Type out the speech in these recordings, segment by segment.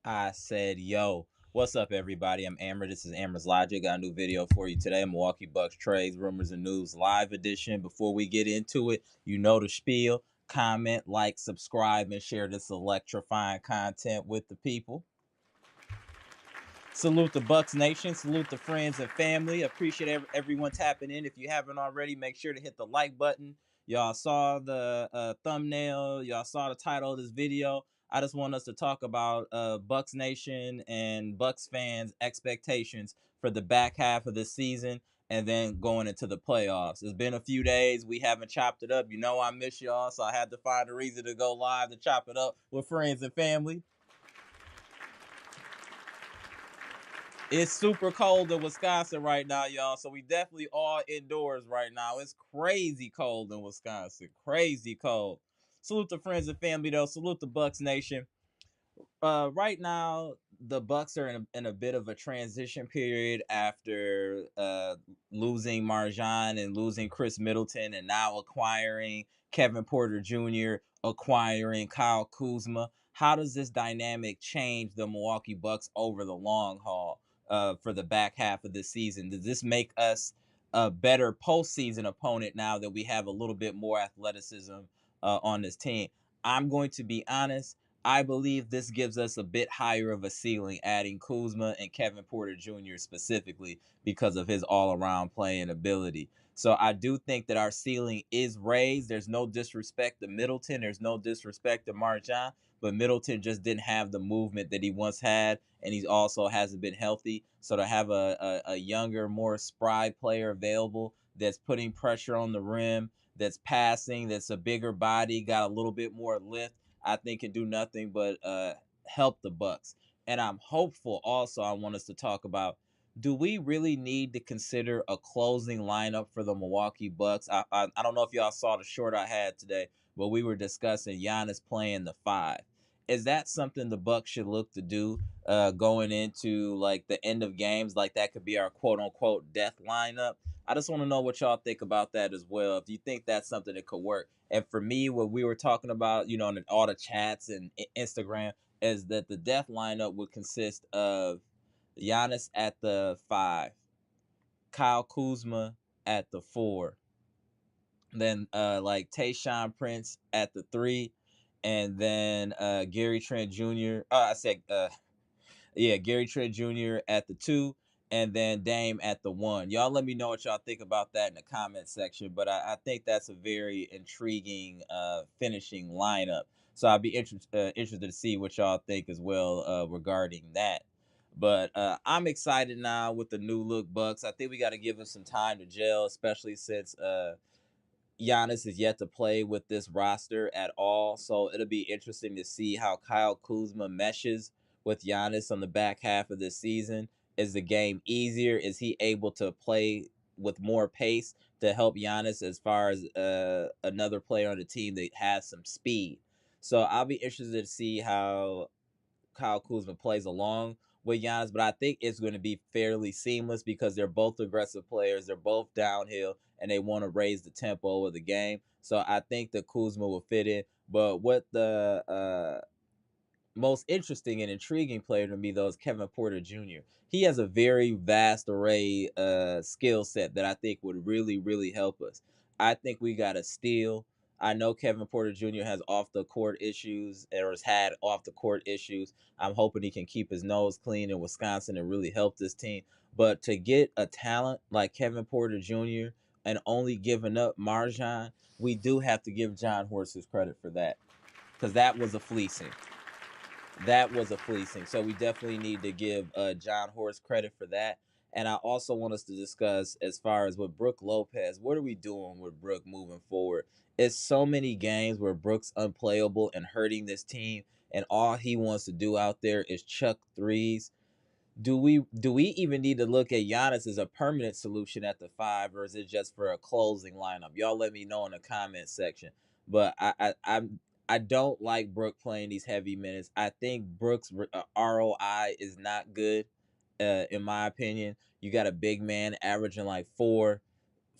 I said, yo, what's up, everybody? I'm Amara. This is Amara's Logic. Got a new video for you today. Milwaukee Bucks trades, rumors, and news live edition. Before we get into it, you know the spiel. Comment, like, subscribe, and share this electrifying content with the people. Salute the Bucks Nation. Salute the friends and family. Appreciate everyone tapping in. If you haven't already, make sure to hit the like button. Y'all saw the thumbnail. Y'all saw the title of this video. I just want us to talk about Bucks Nation and Bucks fans' expectations for the back half of the season and then going into the playoffs. It's been a few days. We haven't chopped it up. You know I miss y'all, so I had to find a reason to go live to chop it up with friends and family. It's super cold in Wisconsin right now, y'all. So we definitely are indoors right now. It's crazy cold in Wisconsin. Crazy cold. Salute the friends and family, though. Salute the Bucks Nation. Right now, the Bucks are in a bit of a transition period after losing Marjan and losing Chris Middleton, and now acquiring Kevin Porter Jr., acquiring Kyle Kuzma. How does this dynamic change the Milwaukee Bucks over the long haul for the back half of this season? Does this make us a better postseason opponent now that we have a little bit more athleticism on this team? I'm going to be honest. I believe this gives us a bit higher of a ceiling, adding Kuzma and Kevin Porter Jr. specifically because of his all-around playing ability. So I do think that our ceiling is raised. There's no disrespect to Middleton. There's no disrespect to Marjan, but Middleton just didn't have the movement that he once had, and he also hasn't been healthy. So to have a younger, more spry player available that's putting pressure on the rim, that's passing, that's a bigger body, got a little bit more lift, I think can do nothing but help the Bucks. And I'm hopeful also. I want us to talk about, do we really need to consider a closing lineup for the Milwaukee Bucks? I don't know if y'all saw the short I had today, but we were discussing Giannis playing the five. Is that something the Bucks should look to do going into like the end of games? Like that could be our quote unquote death lineup. I just want to know what y'all think about that as well. If you think that's something that could work. And for me, what we were talking about, in all the chats and Instagram, is that the death lineup would consist of Giannis at the five, Kyle Kuzma at the four, then like Tayshaun Prince at the three, and then Gary Trent Jr. I said yeah, Gary Trent Jr. at the two, and then Dame at the one. Y'all let me know what y'all think about that in the comment section. But I think that's a very intriguing finishing lineup. So I'd be interested to see what y'all think as well regarding that. But I'm excited now with the new look Bucks. I think we got to give them some time to gel, especially since Giannis is yet to play with this roster at all. So it'll be interesting to see how Kyle Kuzma meshes with Giannis on the back half of this season. Is the game easier? Is he able to play with more pace to help Giannis as far as another player on the team that has some speed? So I'll be interested to see how Kyle Kuzma plays along with Giannis, but I think it's going to be fairly seamless because they're both aggressive players. They're both downhill, and they want to raise the tempo of the game. So I think that Kuzma will fit in. But what the most interesting and intriguing player to me, though, is Kevin Porter Jr. He has a very vast array skill set that I think would really, really help us. I think we got a steal. I know Kevin Porter Jr. has off the court issues or has had off the court issues. I'm hoping he can keep his nose clean in Wisconsin and really help this team. But to get a talent like Kevin Porter Jr. and only giving up Marjan, we do have to give John Horst his credit for that, because that was a fleecing. That was a fleecing. So we definitely need to give John Horst credit for that. And I also want us to discuss as far as with Brook Lopez, what are we doing with Brook moving forward? It's so many games where Brook's unplayable and hurting this team, and all he wants to do out there is chuck threes. Do we even need to look at Giannis as a permanent solution at the five, or is it just for a closing lineup? Y'all let me know in the comment section. But I don't like Brook playing these heavy minutes. I think Brook's ROI is not good, in my opinion. You got a big man averaging like four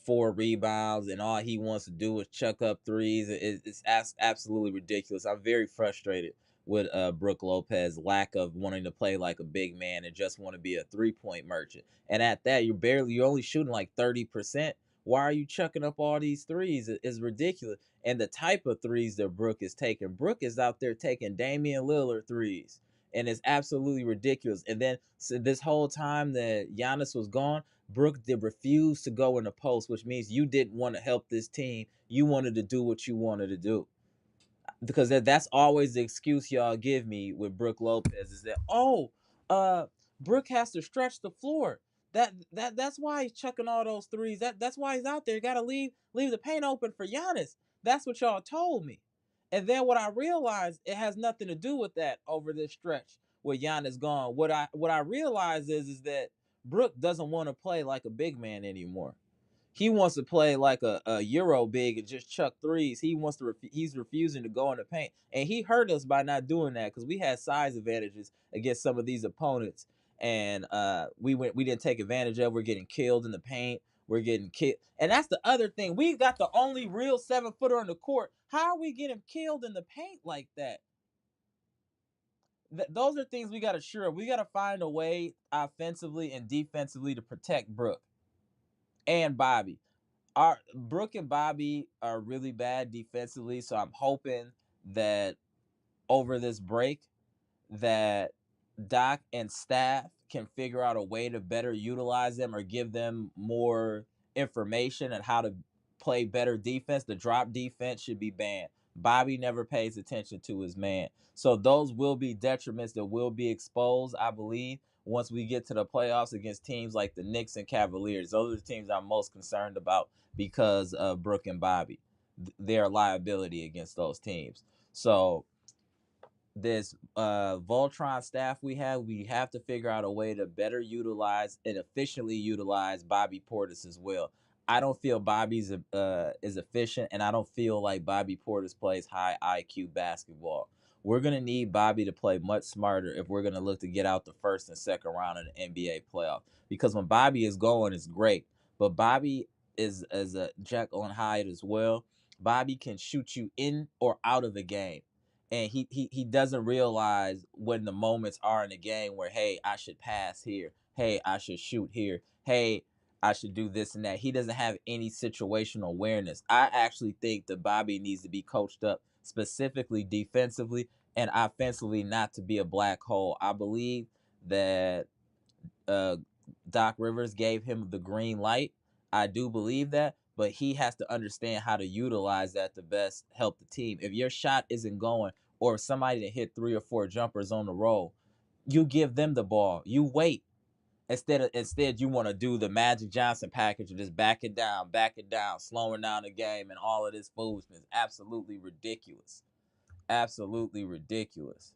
rebounds, and all he wants to do is chuck up threes. It's absolutely ridiculous. I'm very frustrated with Brook Lopez lack of wanting to play like a big man and just want to be a 3-point merchant. And at that, you're only shooting like 30%. Why are you chucking up all these threes? It's ridiculous. And the type of threes that Brook is taking, Brook is out there taking Damian Lillard threes. And it's absolutely ridiculous. And then so this whole time that Giannis was gone, Brook did refuse to go in the post, which means you didn't want to help this team. You wanted to do what you wanted to do, because that's always the excuse y'all give me with Brook Lopez is that, oh, uh Brook has to stretch the floor. That's why he's chucking all those threes. That's why he's out there. Got to leave the paint open for Giannis. That's what y'all told me. And then what I realized, it has nothing to do with that over this stretch with Giannis gone. What I realized is that Brook doesn't want to play like a big man anymore. He wants to play like a Euro big and just chuck threes. He's refusing to go in the paint. And he hurt us by not doing that, because we had size advantages against some of these opponents. And we didn't take advantage of. We're getting killed in the paint. We're getting killed. And that's the other thing. We got the only real 7-footer on the court. How are we getting killed in the paint like that? Those are things we got to sure. We got to find a way offensively and defensively to protect Brook and Bobby. Our Brook and Bobby are really bad defensively, so I'm hoping that over this break that Doc and staff can figure out a way to better utilize them or give them more information on how to play better defense. The drop defense should be banned. Bobby never pays attention to his man. So those will be detriments that will be exposed, I believe, once we get to the playoffs against teams like the Knicks and Cavaliers. Those are the teams I'm most concerned about because of Brook and Bobby. Their liability against those teams. So this Voltron staff we have to figure out a way to better utilize and efficiently utilize Bobby Portis as well. I don't feel Bobby's is efficient, and I don't feel like Bobby Portis plays high IQ basketball. We're gonna need Bobby to play much smarter if we're gonna look to get out the first and second round of the NBA playoff. Because when Bobby is going, it's great, but Bobby is a Jekyll and Hyde as well. Bobby can shoot you in or out of the game, and he doesn't realize when the moments are in the game where, hey, I should pass here, hey, I should shoot here, hey, I should do this and that. He doesn't have any situational awareness. I actually think that Bobby needs to be coached up specifically defensively and offensively, not to be a black hole. I believe that uh, Doc Rivers gave him the green light. I do believe that, but he has to understand how to utilize that to best help the team. If your shot isn't going, or if somebody that hit 3 or 4 jumpers on the roll, you give them the ball. You wait. Instead you want to do the Magic Johnson package and just back it down, slowing down the game and all of this foolishness. Absolutely ridiculous. Absolutely ridiculous.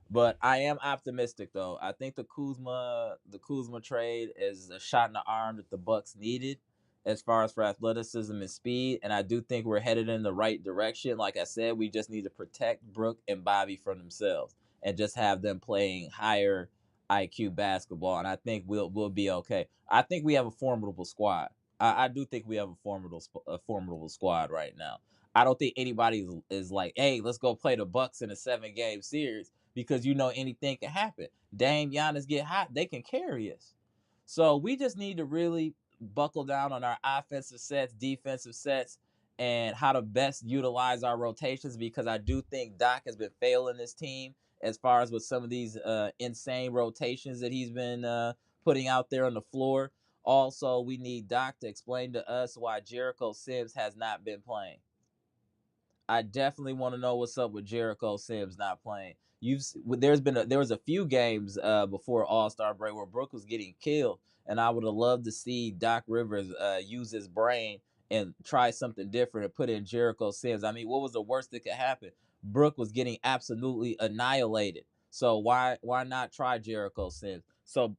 But I am optimistic though. I think the Kuzma trade is a shot in the arm that the Bucks needed as far as for athleticism and speed. And I do think we're headed in the right direction. Like I said, we just need to protect Brook and Bobby from themselves and just have them playing higher IQ basketball. And I think we'll be okay. I think we have a formidable squad. I do think we have a formidable squad right now. I don't think anybody is like, hey, let's go play the Bucks in a 7-game series, because anything can happen. Dame, Giannis get hot, they can carry us. So we just need to really buckle down on our offensive sets, defensive sets, and how to best utilize our rotations, because I do think Doc has been failing this team as far as with some of these insane rotations that he's been putting out there on the floor. Also, we need Doc to explain to us why Jericho Sims has not been playing. I definitely want to know what's up with Jericho Sims not playing. There was a few games before All Star break where Brook was getting killed, and I would have loved to see Doc Rivers use his brain and try something different and put in Jericho Sims. I mean, what was the worst that could happen? Brook was getting absolutely annihilated. So why not try Jericho Sims? So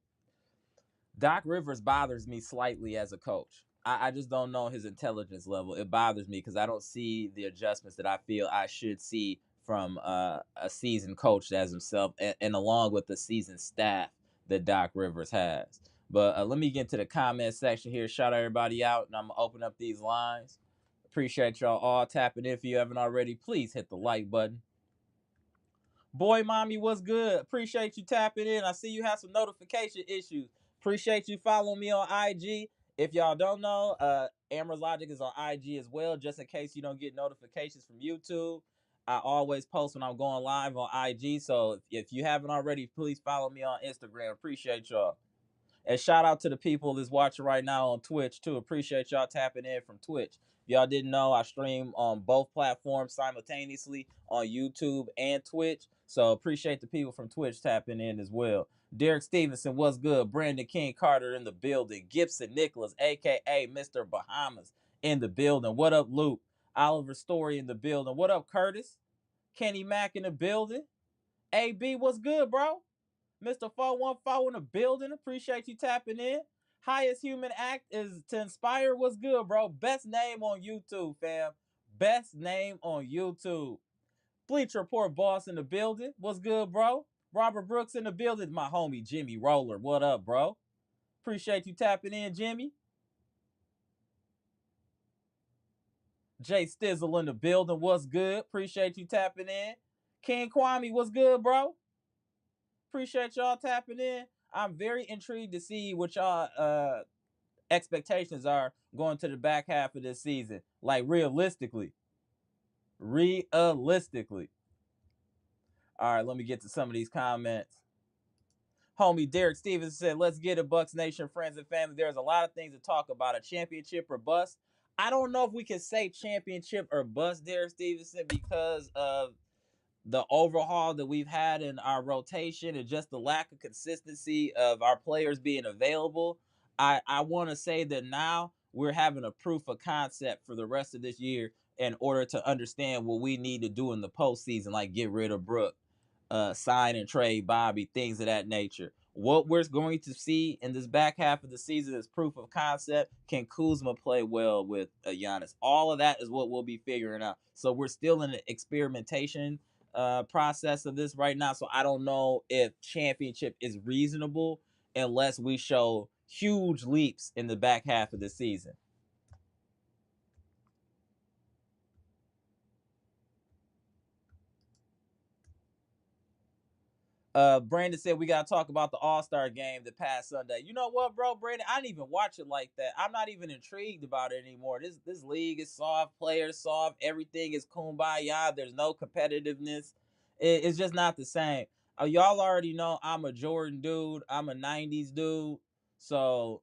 Doc Rivers bothers me slightly as a coach. I just don't know his intelligence level. It bothers me because I don't see the adjustments that I feel I should see from a seasoned coach as himself, and along with the seasoned staff that Doc Rivers has. But let me get to the comment section here. Shout everybody out, and I'm going to open up these lines. Appreciate y'all all tapping in. If you haven't already, please hit the like button. Boy, mommy, what's good? Appreciate you tapping in. I see you have some notification issues. Appreciate you following me on IG. If y'all don't know, Amara's Logic is on IG as well, just in case you don't get notifications from YouTube. I always post when I'm going live on IG. So if you haven't already, please follow me on Instagram. Appreciate y'all. And shout out to the people that's watching right now on Twitch too. Appreciate y'all tapping in from Twitch. If y'all didn't know, I stream on both platforms simultaneously on YouTube and Twitch. So appreciate the people from Twitch tapping in as well. Derek Stevenson, what's good? Brandon King Carter in the building. Gibson Nicholas, aka Mr. Bahamas, in the building. What up, Luke? Oliver Story in the building. What up, Curtis? Kenny Mack in the building. AB, what's good, bro? Mr. 414 in the building. Appreciate you tapping in. Highest human act is to inspire. What's good, bro? Best name on YouTube, fam. Best name on YouTube. Bleacher Report boss in the building. What's good, bro? Robert Brooks in the building. My homie Jimmy Roller. What up, bro? Appreciate you tapping in, Jimmy. Jay Stizzle in the building. What's good? Appreciate you tapping in. King Kwame, what's good, bro? Appreciate y'all tapping in. I'm very intrigued to see what y'all expectations are going to the back half of this season. Like realistically. Realistically. All right, let me get to some of these comments. Homie Derek Stevens said, let's get it, Bucks Nation, friends and family. There's a lot of things to talk about. A championship or bust. I don't know if we can say championship or bust, Derek Stevenson, because of the overhaul that we've had in our rotation and just the lack of consistency of our players being available. I want to say that now we're having a proof of concept for the rest of this year in order to understand what we need to do in the postseason, like get rid of Brook, sign and trade Bobby, things of that nature. What we're going to see in this back half of the season is proof of concept. Can Kuzma play well with Giannis? All of that is what we'll be figuring out. So we're still in the experimentation process of this right now. So I don't know if championship is reasonable unless we show huge leaps in the back half of the season. Brandon said we gotta talk about the All-Star game the past Sunday. You know what, bro, Brandon? I didn't even watch it like that. I'm not even intrigued about it anymore. This league is soft, players soft, everything is kumbaya. There's no competitiveness. It's just not the same. Y'all already know I'm a Jordan dude. I'm a '90s dude. So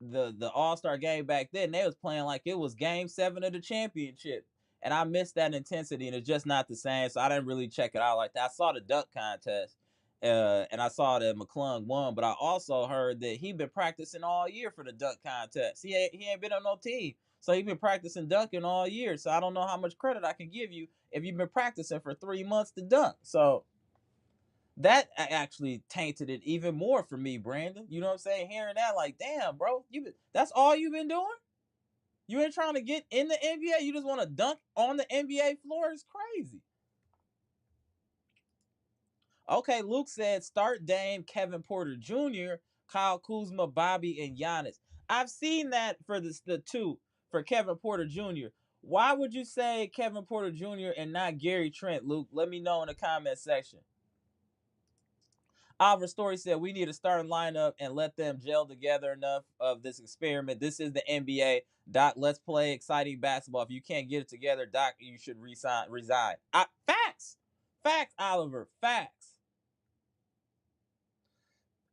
the All-Star game back then, they was playing like it was game 7 of the championship. And I missed that intensity, and it's just not the same. So I didn't really check it out like that. I saw the dunk contest, and I saw that McClung won, but I also heard that he been practicing all year for the dunk contest. He ain't been on no team. So he been practicing dunking all year. So I don't know how much credit I can give you if you've been practicing for 3 months to dunk. So that actually tainted it even more for me, Brandon. You know what I'm saying? Hearing that, like, damn, bro, that's all you've been doing? You ain't trying to get in the NBA. You just want to dunk on the NBA floor. It's crazy. Okay, Luke said start Dame, Kevin Porter Jr., Kyle Kuzma, Bobby, and Giannis. I've seen that for the two for Kevin Porter Jr. Why would you say Kevin Porter Jr. and not Gary Trent, Luke? Let me know in the comment section. Oliver Story said we need a starting lineup and let them gel together enough of this experiment. This is the NBA. Doc, let's play exciting basketball. If you can't get it together, Doc, you should resign. Facts. Facts, Oliver. Facts.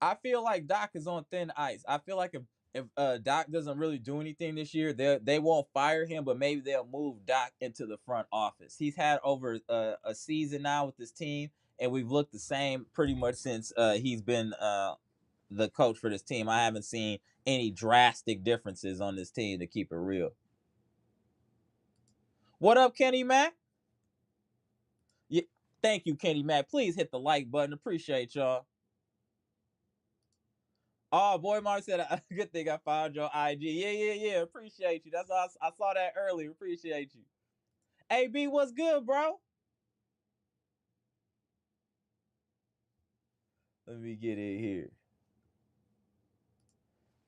I feel like Doc is on thin ice. I feel like if Doc doesn't really do anything this year, they won't fire him, but maybe they'll move Doc into the front office. He's had over a season now with this team, and we've looked the same pretty much since he's been the coach for this team. I haven't seen any drastic differences on this team, to keep it real. What up, Kenny Mack? Yeah, thank you, Kenny Mack. Please hit the like button. Appreciate y'all. Oh, boy, Mark said, good thing I found your IG. Yeah. Appreciate you. That's all, I saw that earlier. Appreciate you. AB, what's good, bro? Let me get in here.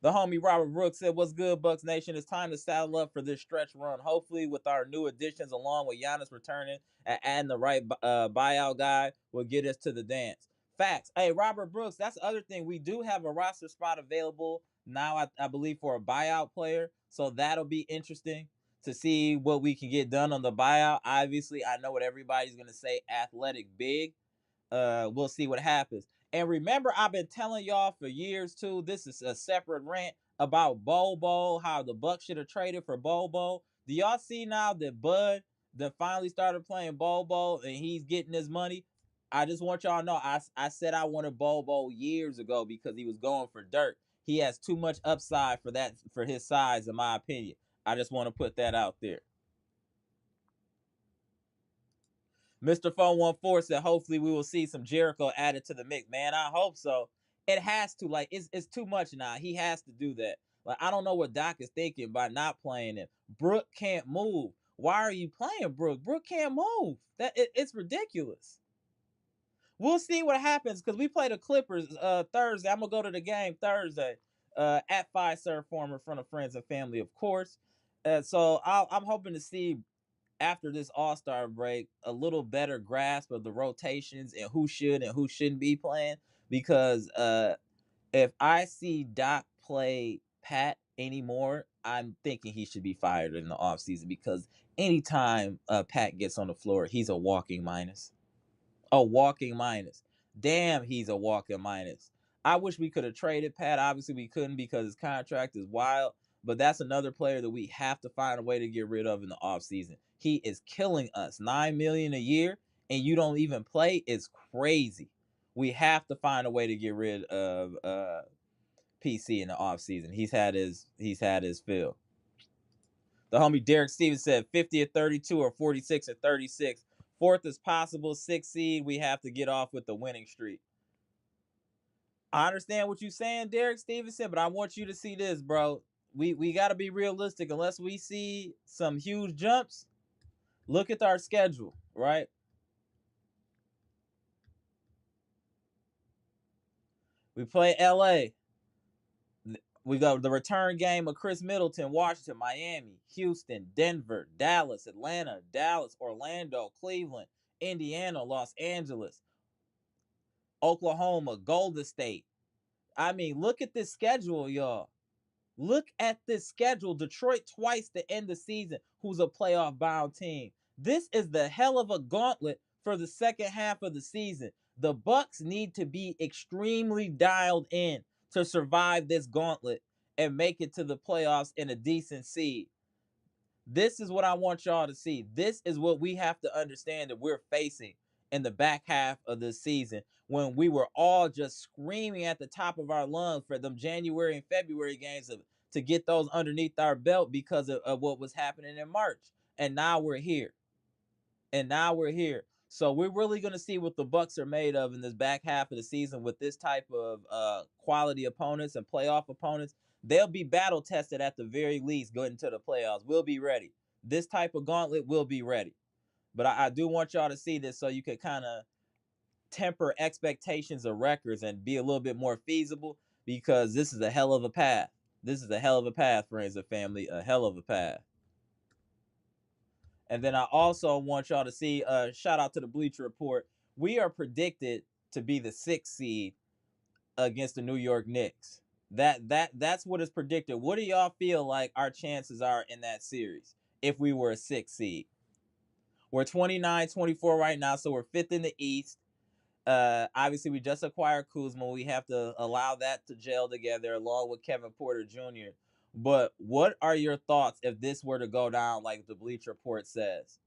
The homie Robert Brooks said, "What's good, Bucks Nation? It's time to saddle up for this stretch run. Hopefully, with our new additions, along with Giannis returning and adding the right buyout guy, will get us to the dance." Facts. Hey, Robert Brooks, that's the other thing. We do have a roster spot available now, I believe, for a buyout player. So that'll be interesting to see what we can get done on the buyout. Obviously, I know what everybody's going to say, athletic big. We'll see what happens. And remember, I've been telling y'all for years too. This is a separate rant about Bobo, how the Bucks should have traded for Bobo. Do y'all see now that Bud that finally started playing Bobo and he's getting his money? I just want y'all to know I said I wanted Bobo years ago because he was going for dirt. He has too much upside for his size, in my opinion. I just want to put that out there. Mr. Phone 14 said, hopefully we will see some Jericho added to the mix. Man, I hope so. It has to. Like, it's too much now. He has to do that. Like, I don't know what Doc is thinking by not playing him. Brook can't move. Why are you playing Brook? Brook can't move. It's ridiculous. We'll see what happens because we play the Clippers Thursday. I'm gonna go to the game Thursday at Five Serve Forum in front of friends and family, of course. So I'm hoping to see after this All-Star break a little better grasp of the rotations and who should and who shouldn't be playing. Because if I see Doc play Pat anymore, I'm thinking he should be fired in the offseason because anytime Pat gets on the floor, he's a walking minus. A walking minus. Damn, he's a walking minus. I wish we could have traded Pat. Obviously, we couldn't because his contract is wild. But that's another player that we have to find a way to get rid of in the offseason. He is killing us. $9 million a year, and you don't even play is crazy. We have to find a way to get rid of PC in the offseason. He's had his fill. The homie Derek Stevens said 50 or 32 or 46 or 36. Fourth is possible. Sixth seed, we have to get off with the winning streak. I understand what you're saying, Derek Stevenson, but I want you to see this, bro. We got to be realistic. Unless we see some huge jumps, look at our schedule, right? We play LA. We got the return game of Chris Middleton, Washington, Miami, Houston, Denver, Dallas, Atlanta, Dallas, Orlando, Cleveland, Indiana, Los Angeles, Oklahoma, Golden State. I mean, look at this schedule, y'all. Look at this schedule. Detroit twice to end the season, who's a playoff bound team. This is the hell of a gauntlet for the second half of the season. The Bucks need to be extremely dialed in to survive this gauntlet and make it to the playoffs in a decent seed. This is what I want y'all to see. This is what we have to understand that we're facing in the back half of the season when we were all just screaming at the top of our lungs for them January and February games to get those underneath our belt because of what was happening in March. And now we're here. And now we're here. So we're really going to see what the Bucks are made of in this back half of the season with this type of quality opponents and playoff opponents. They'll be battle tested at the very least going into the playoffs. We'll be ready. This type of gauntlet will be ready. But I do want y'all to see this so you can kind of temper expectations of records and be a little bit more feasible because this is a hell of a path. This is a hell of a path, friends and family. A hell of a path. And then I also want y'all to see, shout out to the Bleacher Report. We are predicted to be the 6th seed against the New York Knicks. That's what is predicted. What do y'all feel like our chances are in that series if we were a 6th seed? We're 29-24 right now, so we're 5th in the East. Obviously, we just acquired Kuzma. We have to allow that to gel together along with Kevin Porter Jr. But what are your thoughts if this were to go down like the Bleacher Report says?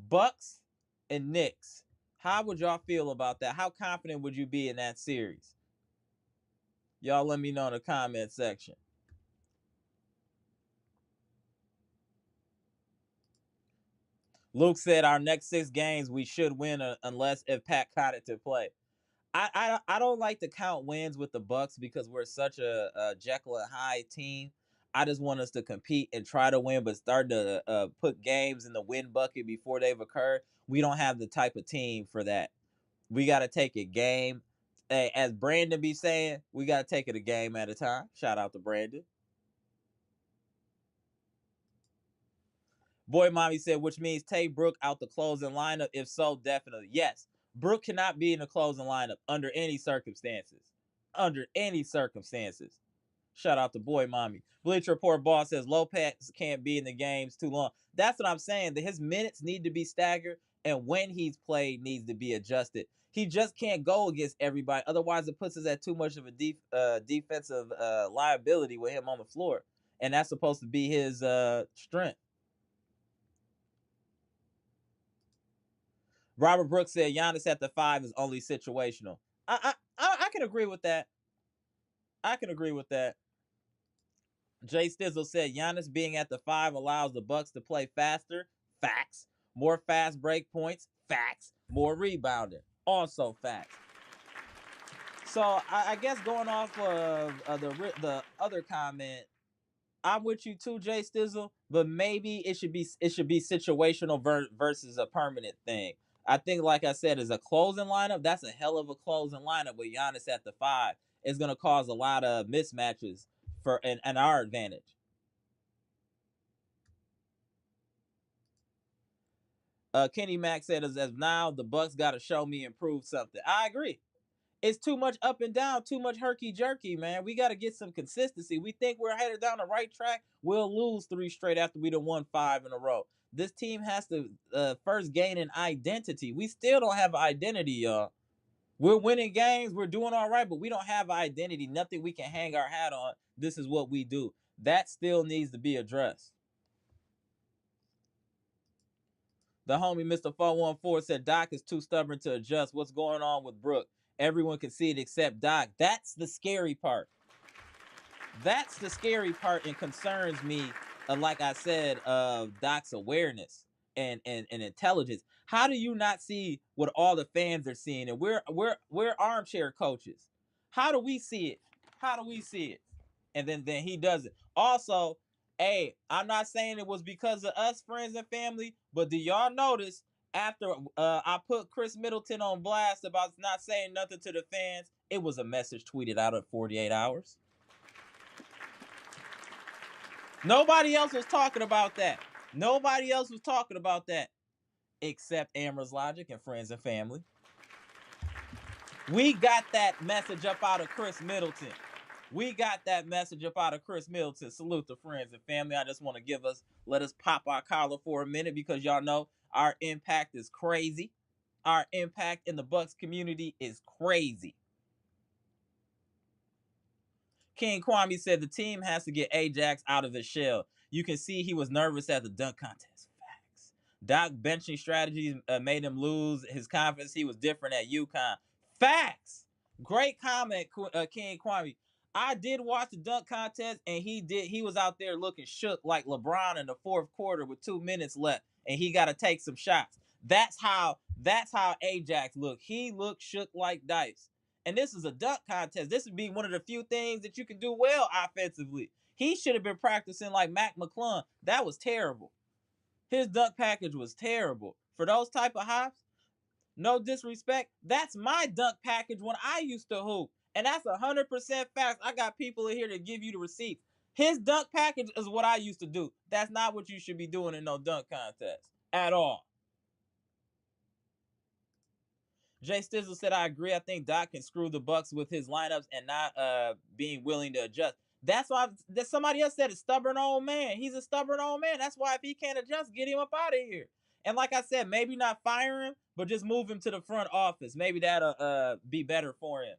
Bucks and Knicks. How would y'all feel about that? How confident would you be in that series? Y'all let me know in the comment section. Luke said our next 6 games we should win unless if Pat Connaughton play. I don't like to count wins with the Bucks because we're such a Jekyll and Hyde team. I just want us to compete and try to win, but start to put games in the win bucket before they've occurred. We don't have the type of team for that. We got to take it game. As Brandon be saying, we got to take it a game at a time. Shout out to Brandon. Boy Mommy said, which means take Brook out the closing lineup. If so, definitely. Yes. Brook cannot be in the closing lineup under any circumstances. Under any circumstances. Shout out to Boy Mommy. Bleacher Report boss says Lopez can't be in the games too long. That's what I'm saying. That his minutes need to be staggered, and when he's played needs to be adjusted. He just can't go against everybody. Otherwise, it puts us at too much of a defensive liability with him on the floor, and that's supposed to be his strength. Robert Brooks said Giannis at the 5 is only situational. I can agree with that. I can agree with that. Jay Stizzle said Giannis being at the 5 allows the Bucks to play faster. Facts. More fast break points. Facts. More rebounding. Also facts. So I guess going off of the other comment, I'm with you too, Jay Stizzle. But maybe it should be situational versus a permanent thing. I think, like I said, as a closing lineup, that's a hell of a closing lineup with Giannis at the 5. It's going to cause a lot of mismatches for and our advantage. Kenny Mack said, as now the Bucks got to show me and prove something. I agree. It's too much up and down, too much herky jerky, man. We got to get some consistency. We think we're headed down the right track. We'll lose 3 straight after we done won 5 in a row. This team has to first gain an identity. We still don't have an identity, y'all. We're winning games. We're doing all right, but we don't have an identity. Nothing we can hang our hat on. This is what we do. That still needs to be addressed. The homie Mr. 414 said Doc is too stubborn to adjust. What's going on with Brook? Everyone can see it except Doc. That's the scary part. That's the scary part and concerns me, like I said, of Doc's awareness and intelligence. How do you not see what all the fans are seeing? And we're armchair coaches. How do we see it? How do we see it? And then he does it. Also, hey, I'm not saying it was because of us, friends and family, but do y'all notice after I put Chris Middleton on blast about not saying nothing to the fans, it was a message tweeted out in 48 hours. Nobody else was talking about that. Nobody else was talking about that except Amara's Logic and friends and family. We got that message up out of Chris Middleton. We got that message up out of Chris Middleton. Salute to friends and family. I just want to let us pop our collar for a minute because y'all know our impact is crazy. Our impact in the Bucks community is crazy. King Kwame said the team has to get Ajax out of his shell. You can see he was nervous at the dunk contest. Facts. Doc benching strategies made him lose his confidence. He was different at UConn. Facts. Great comment, King Kwame. I did watch the dunk contest, and he was out there looking shook like LeBron in the 4th quarter with 2 minutes left, and he got to take some shots. That's how Ajax looked. He looked shook like dice. And this is a dunk contest. This would be one of the few things that you can do well offensively. He should have been practicing like Mac McClung. That was terrible. His dunk package was terrible. For those type of hops, no disrespect, that's my dunk package when I used to hoop. And that's 100% facts. I got people in here to give you the receipts. His dunk package is what I used to do. That's not what you should be doing in no dunk contest at all. Jay Stizzle said, I agree. I think Doc can screw the Bucks with his lineups and not being willing to adjust. That's why somebody else said a stubborn old man. He's a stubborn old man. That's why if he can't adjust, get him up out of here. And like I said, maybe not fire him, but just move him to the front office. Maybe that'll be better for him.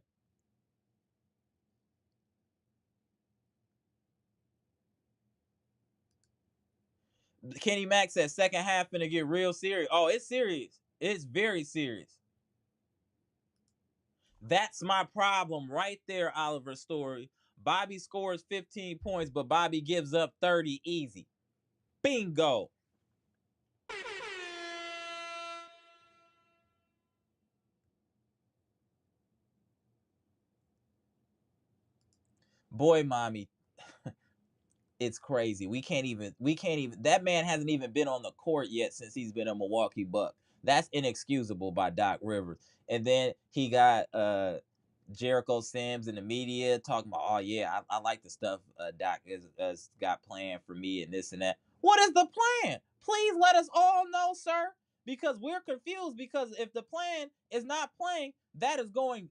Kenny Mack said second half gonna get real serious. Oh, it's serious. It's very serious. That's my problem right there, Oliver Story. Bobby scores 15 points, but Bobby gives up 30 easy. Bingo. Boy, mommy, it's crazy. We can't even that man hasn't even been on the court yet since he's been a Milwaukee Buck. That's inexcusable by Doc Rivers. And then he got Jericho Sims in the media talking about, oh yeah, I like the stuff Doc has got planned for me and this and that. What is the plan? Please let us all know, sir, because we're confused. Because if the plan is not playing, that is going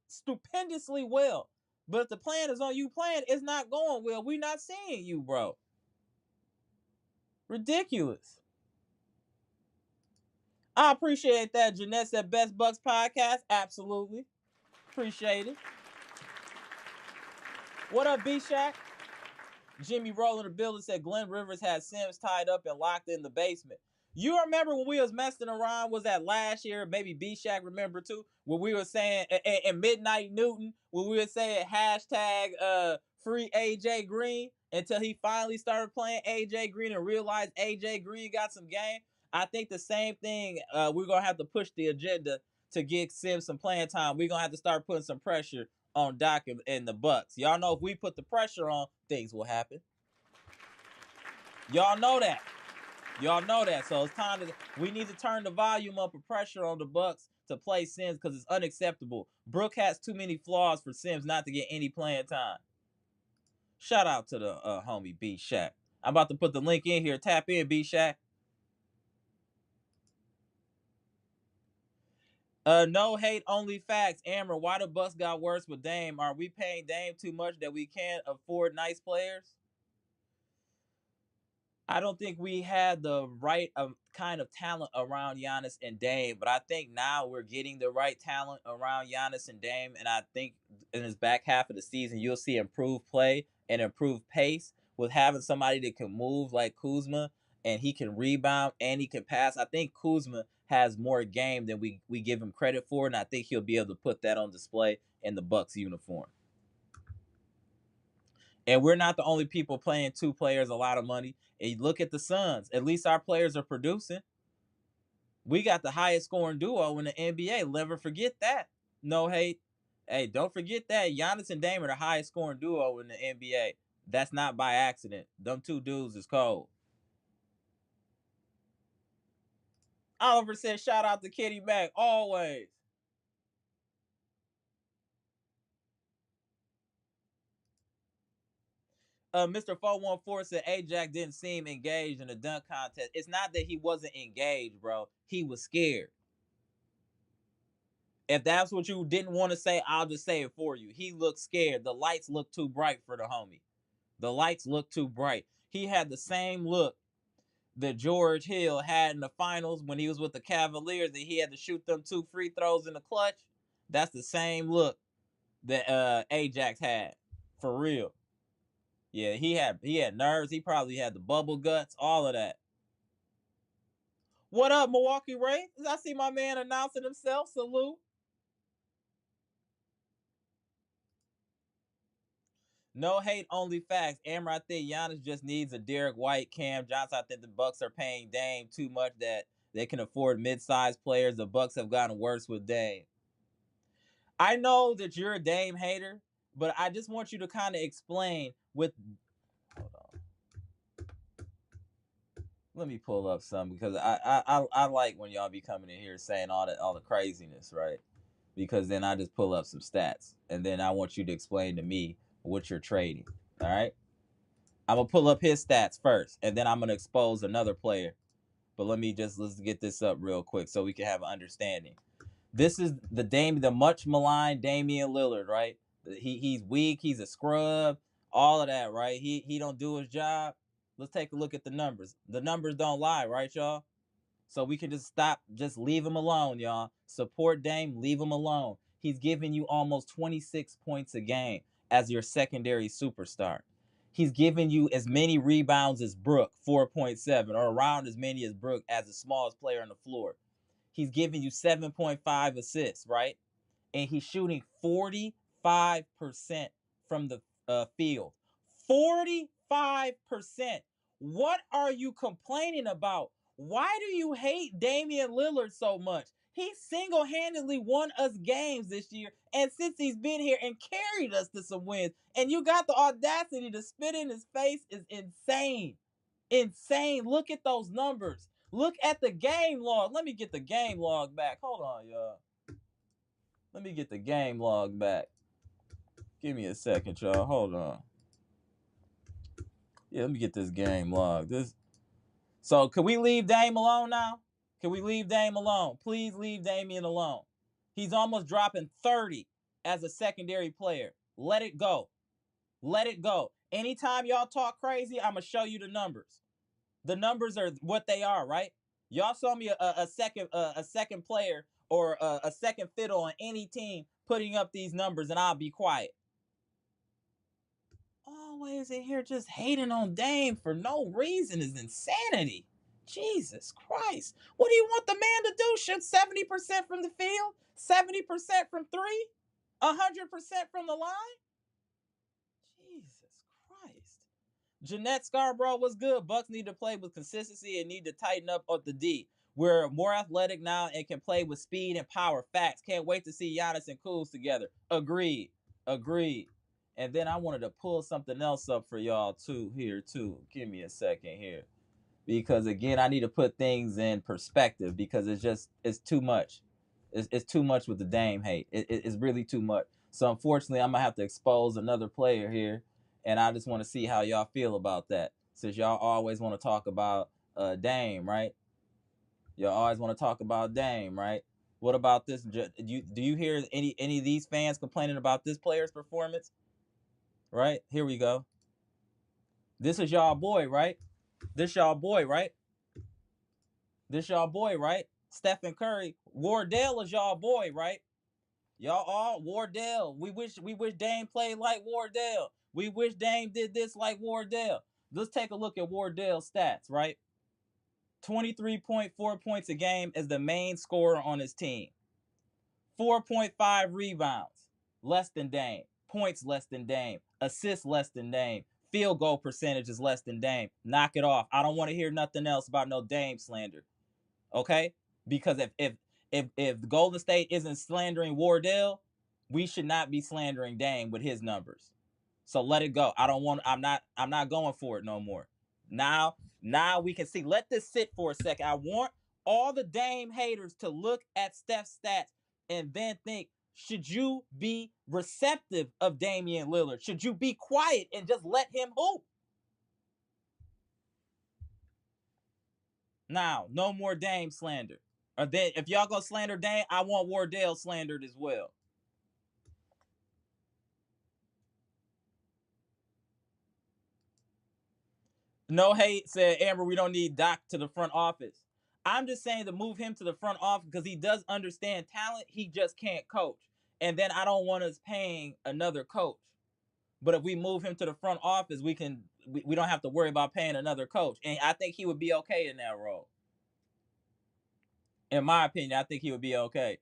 stupendously well. But if the plan is on you playing, it's not going well. We're not seeing you, bro. Ridiculous. I appreciate that. Jeanette said Best Bucks podcast. Absolutely. Appreciate it. What up, B-Shack? Jimmy Roll in the building said Glenn Rivers had Sims tied up and locked in the basement. You remember when we was messing around? Was that last year? Maybe B-Shack remember too? When we were saying, and Midnight Newton, when we were saying hashtag free AJ Green until he finally started playing AJ Green and realized AJ Green got some game. I think the same thing. We're going to have to push the agenda to get Sims some playing time. We're going to have to start putting some pressure on Doc and the Bucks. Y'all know if we put the pressure on, things will happen. Y'all know that. Y'all know that. So it's time to, we need to turn the volume up of pressure on the Bucks to play Sims because it's unacceptable. Brook has too many flaws for Sims not to get any playing time. Shout out to the homie B Shack. I'm about to put the link in here. Tap in, B Shack. No hate, only facts. Amara, why the Bucks got worse with Dame? Are we paying Dame too much that we can't afford nice players? I don't think we had the right kind of talent around Giannis and Dame, but I think now we're getting the right talent around Giannis and Dame, and I think in his back half of the season you'll see improved play and improved pace with having somebody that can move like Kuzma and he can rebound and he can pass. I think Kuzma has more game than we give him credit for, and I think he'll be able to put that on display in the Bucks uniform. And we're not the only people playing two players a lot of money. And you look at the Suns. At least our players are producing. We got the highest scoring duo in the NBA. Never forget that. No hate. Hey, don't forget that. Giannis and Dame are the highest scoring duo in the NBA. That's not by accident. Them two dudes is cold. Oliver said, shout out to Kitty Mac. Always. Mr. 414 said Ajax didn't seem engaged in the dunk contest. It's not that he wasn't engaged, bro. He was scared. If that's what you didn't want to say, I'll just say it for you. He looked scared. The lights looked too bright for the homie. The lights looked too bright. He had the same look that George Hill had in the finals when he was with the Cavaliers, that he had to shoot them 2 free throws in the clutch. That's the same look that Ajax had. For real. Yeah, he had nerves. He probably had the bubble guts, all of that. What up, Milwaukee Ray? I see my man announcing himself. Salute. No hate, only facts. Amber, I think Giannis just needs a Derek White, Cam Johnson. I think the Bucks are paying Dame too much that they can afford mid-sized players. The Bucks have gotten worse with Dame. I know that you're a Dame hater, but I just want you to kind of explain with. Hold on. Let me pull up some because I like when y'all be coming in here saying all the craziness, right? Because then I just pull up some stats and then I want you to explain to me what you're trading. All right. I'm gonna pull up his stats first, and then I'm gonna expose another player. But let's get this up real quick so we can have an understanding. This is the much maligned Damian Lillard, right? He's weak, he's a scrub, all of that, right? He don't do his job. Let's take a look at the numbers. The numbers don't lie, right, y'all? So we can just leave him alone, y'all. Support Dame, leave him alone. He's giving you almost 26 points a game as your secondary superstar. He's giving you as many rebounds as Brook, 4.7, or around as many as Brook as the smallest player on the floor. He's giving you 7.5 assists, right? And he's shooting 45% from the field. 45%. What are you complaining about? Why do you hate Damian Lillard so much? He single-handedly won us games this year, and since he's been here and carried us to some wins, and you got the audacity to spit in his face is insane. Insane. Look at those numbers. Look at the game log. Let me get the game log back. Hold on, y'all. Let me get the game log back. Give me a second, y'all. Hold on. Yeah, let me get this game log. So can we leave Dame alone now? Can we leave Dame alone? Please leave Damian alone. He's almost dropping 30 as a secondary player. Let it go. Let it go. Anytime y'all talk crazy, I'm going to show you the numbers. The numbers are what they are, right? Y'all saw me a second player or a second fiddle on any team putting up these numbers, and I'll be quiet. Always in here just hating on Dame for no reason is insanity. Jesus Christ. What do you want the man to do? Shoot 70% from the field? 70% from three? 100% from the line? Jesus Christ. Jeanette Scarborough was good. Bucks need to play with consistency and need to tighten up at the D. We're more athletic now and can play with speed and power. Facts. Can't wait to see Giannis and Kuz together. Agreed. Agreed. And then I wanted to pull something else up for y'all too here too. Give me a second here. Because again, I need to put things in perspective because it's too much. It's too much with the Dame hate. It's really too much. So unfortunately, I'm gonna have to expose another player here, and I just want to see how y'all feel about that. Since y'all always want to talk about Dame, right? Y'all always want to talk about Dame, right? What about this? Do you hear any of these fans complaining about this player's performance? Right? Here we go. This is y'all boy, right? This y'all boy, right? This y'all boy, right? Stephen Curry. Wardell is y'all boy, right? Y'all all Wardell. We wish Dame played like Wardell. We wish Dame did this like Wardell. Let's take a look at Wardell's stats, right? 23.4 points a game is the main scorer on his team. 4.5 rebounds, less than Dame. Points less than Dame. Assists less than Dame. Field goal percentage is less than Dame. Knock it off. I don't want to hear nothing else about no Dame slander. Okay? Because if Golden State isn't slandering Wardell, we should not be slandering Dame with his numbers. So let it go. I'm not going for it no more. Now we can see. Let this sit for a second. I want all the Dame haters to look at Steph's stats and then think, should you be receptive of Damian Lillard? Should you be quiet and just let him hoop? Now, no more Dame slander. Or then if y'all go slander Dame, I want Wardell slandered as well. No hate, said Amber, we don't need Doc to the front office. I'm just saying to move him to the front office because he does understand talent. He just can't coach. And then I don't want us paying another coach. But if we move him to the front office, we don't have to worry about paying another coach. And I think he would be okay in that role. In my opinion, I think he would be okay.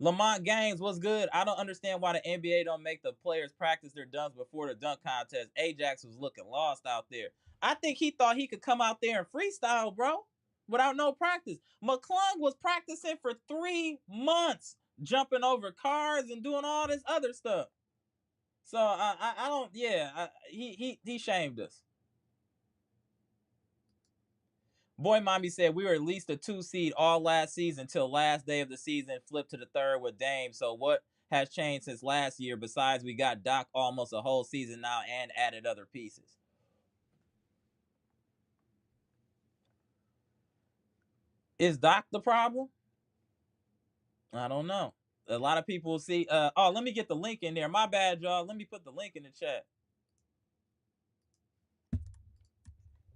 Lamont Gaines was good. I don't understand why the NBA don't make the players practice their dunks before the dunk contest. Ajax was looking lost out there. I think he thought he could come out there and freestyle, bro, without no practice. McClung was practicing for 3 months, jumping over cars and doing all this other stuff. So I don't. Yeah, he shamed us. Boy, mommy said we were at least a 2 seed all last season till last day of the season, flipped to the third with Dame. So what has changed since last year? Besides, we got Doc almost a whole season now and added other pieces. Is Doc the problem? I don't know. A lot of people see. Let me get the link in there. My bad, y'all. Let me put the link in the chat.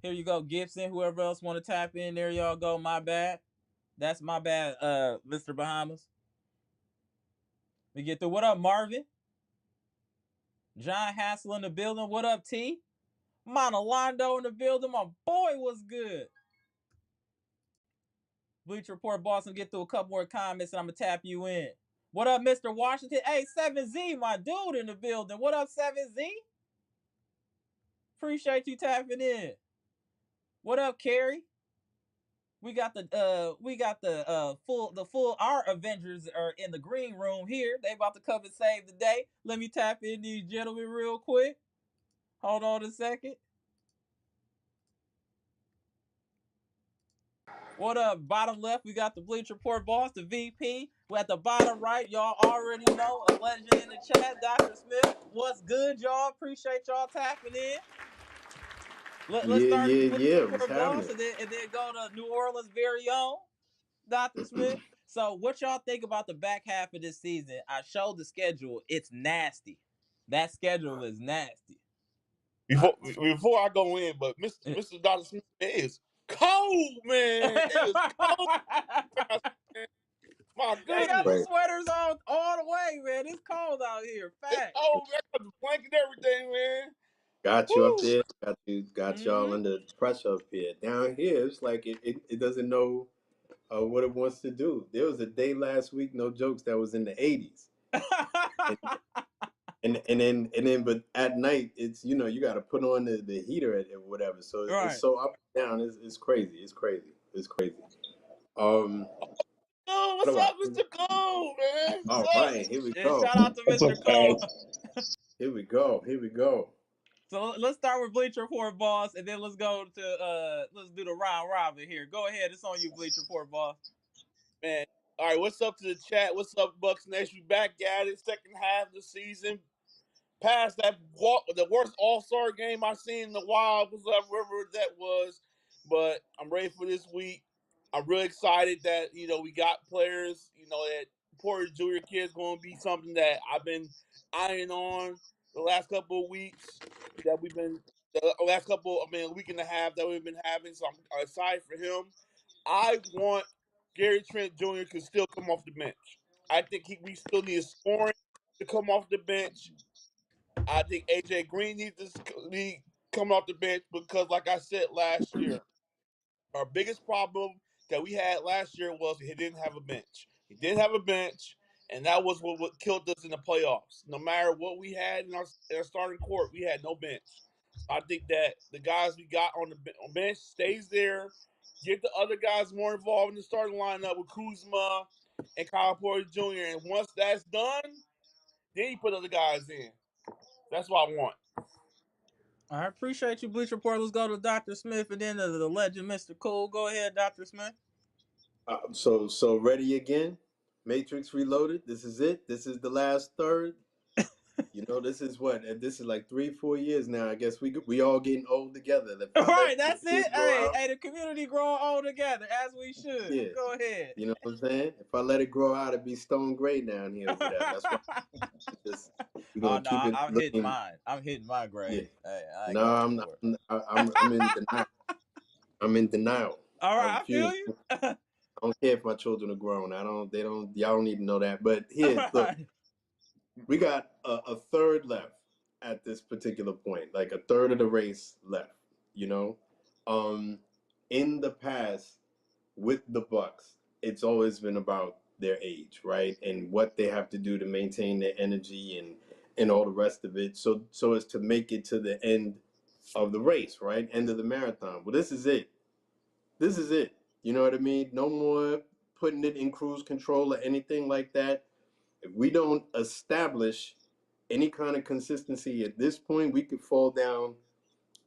Here you go, Gibson. Whoever else want to tap in, there y'all go. My bad. That's my bad, Mr. Bahamas. We get through. What up, Marvin? John Hassel in the building. What up, T? Monalondo in the building. My boy was good. Bleach Report Boston. Get through a couple more comments and I'm going to tap you in. What up, Mr. Washington? Hey, 7Z, my dude in the building. What up, 7Z? Appreciate you tapping in. What up, Carrie? We got the full our Avengers are in the green room here. They about to come and save the day. Let me tap in these gentlemen real quick. Hold on a second. What up? Bottom left, we got the Bleach Report boss, the VP. We're at the bottom right. Y'all already know a legend in the chat, Dr. Smith. What's good, y'all? Appreciate y'all tapping in. Let's start at the Bleacher What's Report boss, happening? and then go to New Orleans' very own Dr. Smith. So, what y'all think about the back half of this season? I showed the schedule. It's nasty. That schedule is nasty. Before I go in, but Mr. Dr. Smith, it is cold, man. It is cold. My They got the goodness. sweaters on all the way, man. It's cold out here. It's Fact. cold, man. I got the blanket and everything, man. Got you up Woo. there. Got y'all Mm-hmm. under pressure up here. Down here, it's like it doesn't know what it wants to do. There was a day last week, no jokes, that was in the 80s, and then but at night it's you got to put on the heater or whatever. So it's Right. so up and down. It's crazy. It's crazy. It's crazy. Um, Oh, what what's about? up, Mr. Cole, man? What's All up? right, here we Yeah, go. shout out to What's up, Mr. Cole. guys? Here we go. Here we go. So let's start with Bleacher Report, boss, and then let's go to let's do the round robin here. Go ahead, it's on you, Bleacher Report, boss. Man. All right, what's up to the chat? What's up, Bucks Nation? We back at it. Second half of the season. Past the worst All-Star game I've seen in a while, whatever that was. But I'm ready for this week. I'm really excited that we got players. That Porter Jr. kid's going to be something that I've been eyeing on the last couple of weeks. That we've been the last couple. I mean, a week and a half that we've been having. So I'm excited for him. I want Gary Trent Jr. to still come off the bench. I think we still need a scoring to come off the bench. I think AJ Green needs to be coming off the bench because, like I said last year, our biggest problem that we had last year was he didn't have a bench. He didn't have a bench, and that was what killed us in the playoffs. No matter what we had in our starting court, we had no bench. I think that the guys we got on the bench stays there. Get the other guys more involved in the starting lineup with Kuzma and Kyle Porter Jr. And once that's done, then you put other guys in. That's what I want. I appreciate you, Bleacher Report. Let's go to Dr. Smith and then to the legend, Mr. Cole. Go ahead, Dr. Smith. So ready again? Matrix Reloaded. This is it. This is the last third. This is what. This is like 3-4 years now. I guess we all getting old together. If I Right, let the that's it. kids grow Hey, out, hey, the community growing old together as we should. yeah. Go ahead. You know what I'm saying? If I let it grow out, it'd be stone gray down here over there. That's why we're Oh gonna no, keep it I'm hitting looking. mine. I'm hitting my Yeah. grave. Hey, I ain't No, going I'm not. for it. I'm in denial. I'm in denial. All I right, I feel refuse. you. I don't care if my children are grown. I don't. They don't. Y'all don't need to know that. But here, look, Right. we got a third left at this particular point. Like a third of the race left. You know, in the past with the Bucks, it's always been about their age, right, and what they have to do to maintain their energy and all the rest of it. So as to make it to the end of the race, right, end of the marathon. Well, this is it. This is it. You know what I mean? No more putting it in cruise control or anything like that. If we don't establish any kind of consistency at this point, we could fall down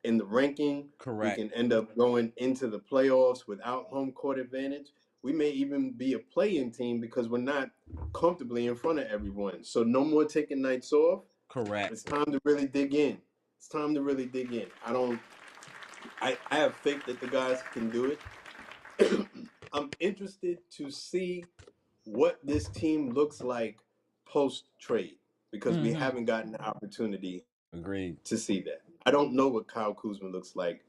in the ranking. We Correct. can end up going into the playoffs without home court advantage. We may even be a play-in team because we're not comfortably in front of everyone. So no more taking nights off. Correct. It's time to really dig in. It's time to really dig in. I have faith that the guys can do it. I'm interested to see what this team looks like post trade because we Mm-hmm. haven't gotten the opportunity Agreed. to see that. I don't know what Kyle Kuzma looks like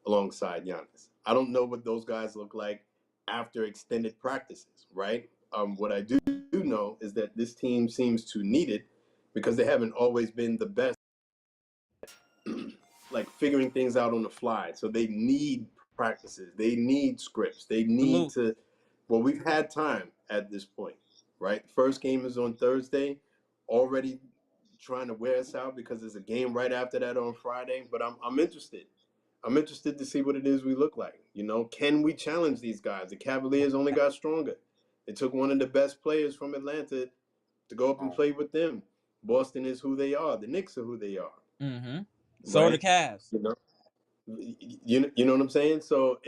alongside Giannis. I don't know what those guys look like after extended practices, right? What I do know is that this team seems to need it because they haven't always been the best, like figuring things out on the fly. So they need practices. They need scripts. They need Salute. to. Well, we've had time at this point, right? First game is on Thursday. Already trying to wear us out because there's a game right after that on Friday. But I'm interested. I'm interested to see what it is we look like. Can we challenge these guys? The Cavaliers only got stronger. It took one of the best players from Atlanta to go up and play with them. Boston is who they are. The Knicks are who they are, Mm-hmm. So are the right? Cavs. You know, you know what I'm saying? So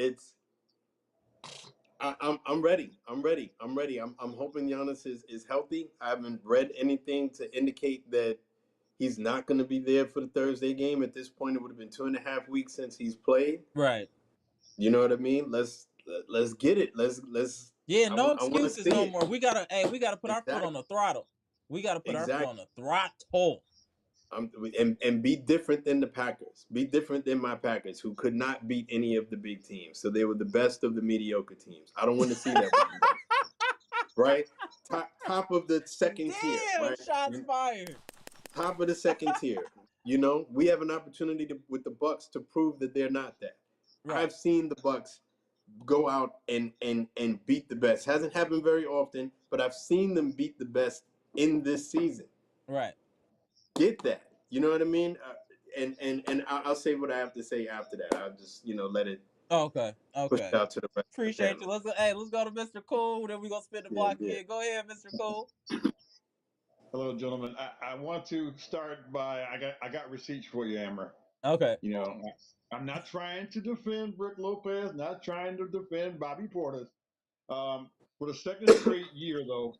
I'm ready. I'm ready. I'm hoping Giannis is healthy. I haven't read anything to indicate that He's not going to be there for the Thursday game. At this point, it would have been 2.5 weeks since he's played. Right. You know what I mean? Let's get it. Let's. Yeah, no I want to excuses see no it. more. We gotta put our foot Exactly. on the throttle. We gotta put our foot Exactly. on the throttle. And be different than the Packers. Be different than my Packers, who could not beat any of the big teams. So they were the best of the mediocre teams. I don't want to see that. Right? Top of the second tier. Right? Shots fired. Top of the second tier. You know, we have an opportunity with the Bucks to prove that they're not that. Right. I've seen the Bucks go out and beat the best. Hasn't happened very often, but I've seen them beat the best in this season. Right. Get that. You know what I mean? And I'll say what I have to say after that. I'll just, let it push it out to the rest. Appreciate you. Let's go to Mr. Cool. Then we're gonna spin the block again. Go ahead, Mr. Cool. Hello, gentlemen. I want to start by I got receipts for you, Amara. Okay. I'm not trying to defend Brook Lopez, not trying to defend Bobby Portis. For the second straight year, though,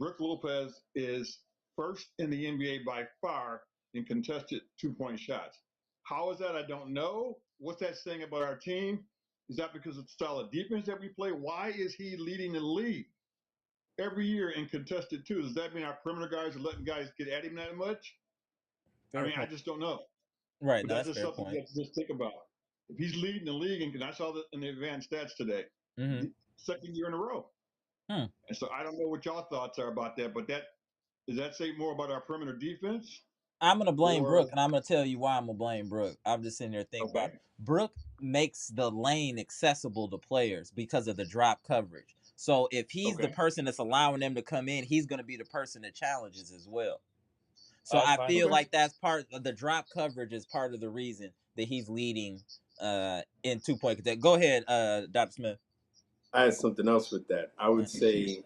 Brook Lopez is first in the NBA by far in contested 2-point shots. How is that? I don't know. What's that saying about our team? Is that because of the style of defense that we play? Why is he leading the league every year in contested two? Does that mean our perimeter guys are letting guys get at him that much? I just don't know. Right. But that's just something you have to just think about. If he's leading the league, and I saw that in the advanced stats today, second year in a row. And so I don't know what y'all thoughts are about that, but does that say more about our perimeter defense? I'm gonna blame Brook, and I'm gonna tell you why I'm gonna blame Brook. I'm just sitting there thinking about it. Brook makes the lane accessible to players because of the drop coverage. So if he's the person that's allowing them to come in, he's gonna be the person that challenges as well. So I feel like that's part of the drop coverage is part of the reason that he's leading in 2-point contest. Go ahead, Dr. Smith. I had something else with that. I would say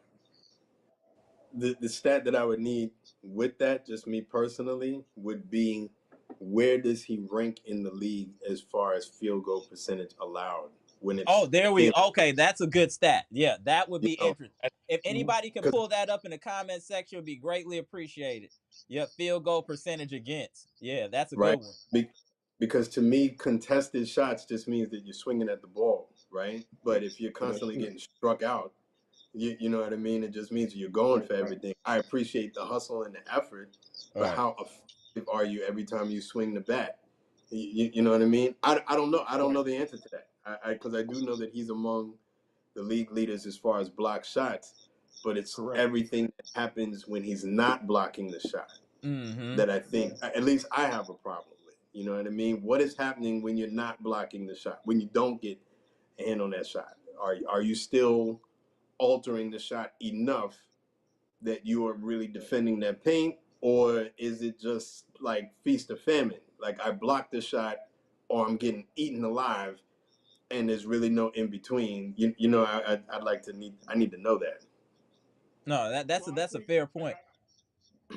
the stat that I would need with that, just me personally, would be where does he rank in the league as far as field goal percentage allowed? Okay, that's a good stat. Yeah, that would be interesting. If anybody can pull that up in the comment section, it would be greatly appreciated. Yeah, field goal percentage against. Yeah, that's a good one. Because to me, contested shots just means that you're swinging at the ball, right? But if you're constantly getting struck out, you know what I mean? It just means you're going for everything. I appreciate the hustle and the effort, but how effective are you every time you swing the bat? You know what I mean? I don't know. I don't know the answer to that. Because I do know that he's among the league leaders as far as block shots, but it's everything that happens when he's not blocking the shot that I think, at least I have a problem with. You know what I mean? What is happening when you're not blocking the shot, when you don't get a hand on that shot? Are you still altering the shot enough that you are really defending that paint, or is it just like feast or famine? Like I blocked the shot or I'm getting eaten alive and there's really no in between. I need to know that. No, that's a fair point.